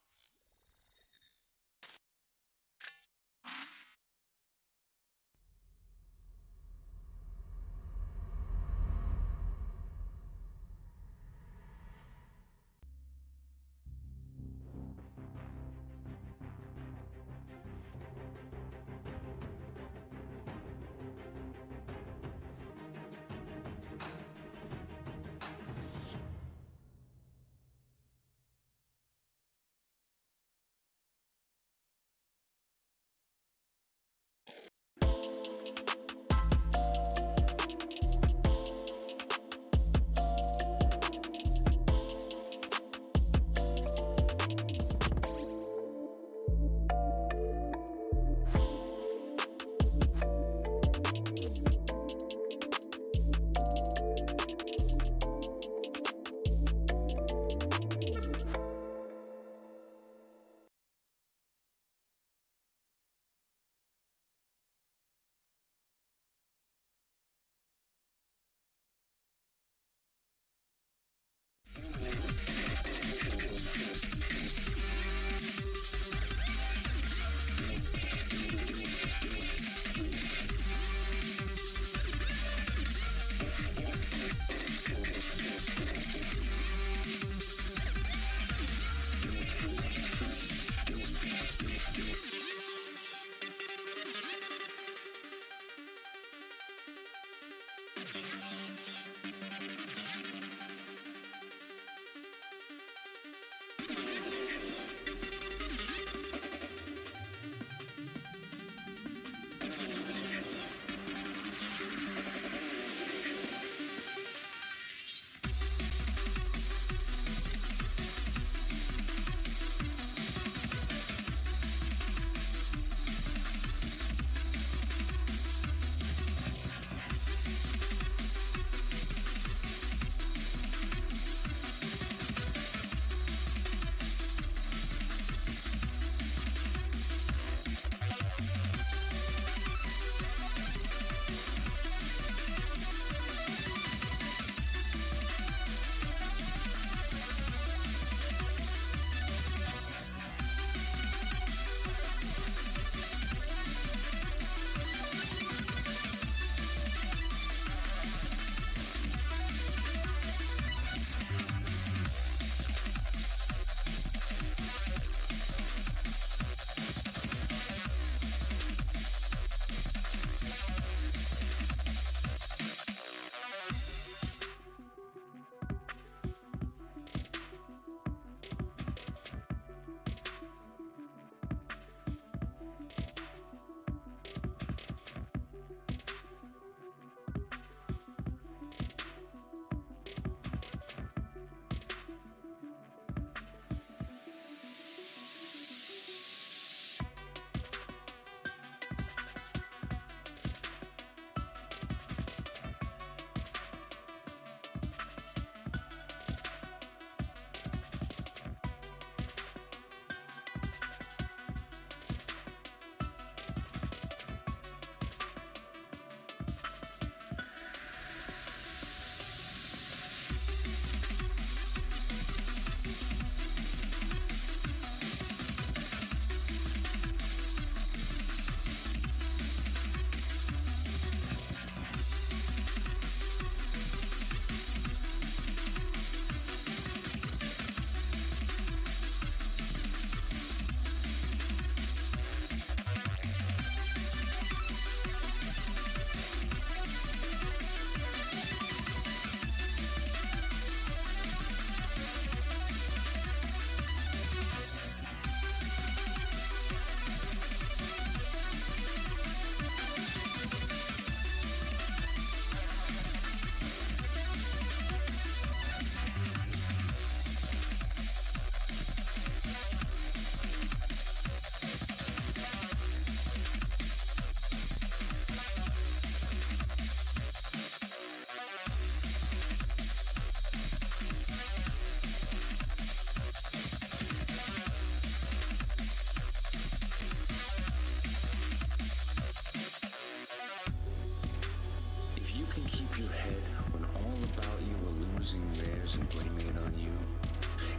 your head when all about you are losing theirs and blaming it on you.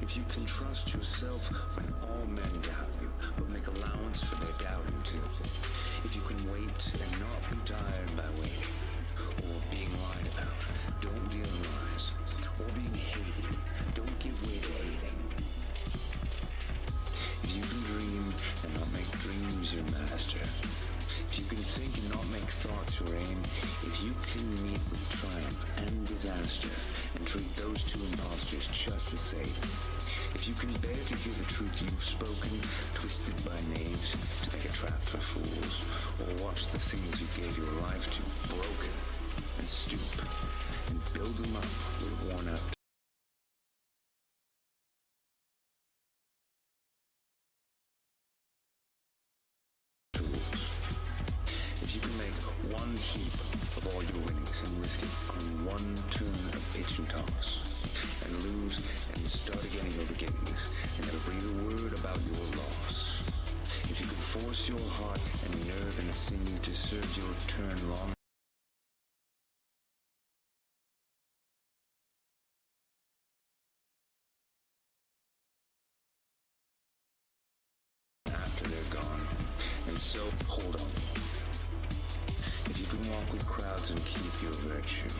If you can trust yourself when all men doubt you, but make allowance for their doubting too. If you can wait and not be tired by waiting, or being lied about, don't deal in lies, or being hated, don't give way to hating. If you can dream and not make dreams your master, if you can think and not make thoughts your aim, if you can meet with triumph and disaster and treat those two impostors just the same, if you can bear to hear the truth you've spoken, twisted by knaves to make a trap for fools, or watch the things you gave your life to broken, and stoop and build them up with worn out tools. If you can make one heap of all your winnings and risk it on one turn of pitch and toss, and lose and start again in your beginnings, and never breathe a word about your loss. If you can force your heart and nerve and sinew to serve your turn long after they're gone, and so hold on. If you can walk with crowds and keep your virtue,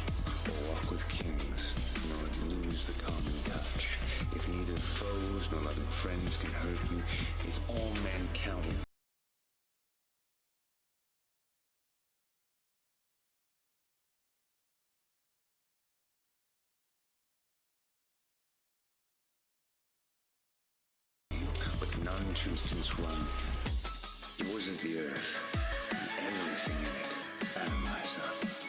or walk with kings, nor lose the common touch. If neither foes nor loving friends can hurt you, if all men count you but none to instance run. Yours is the earth, and everything in it, and my son.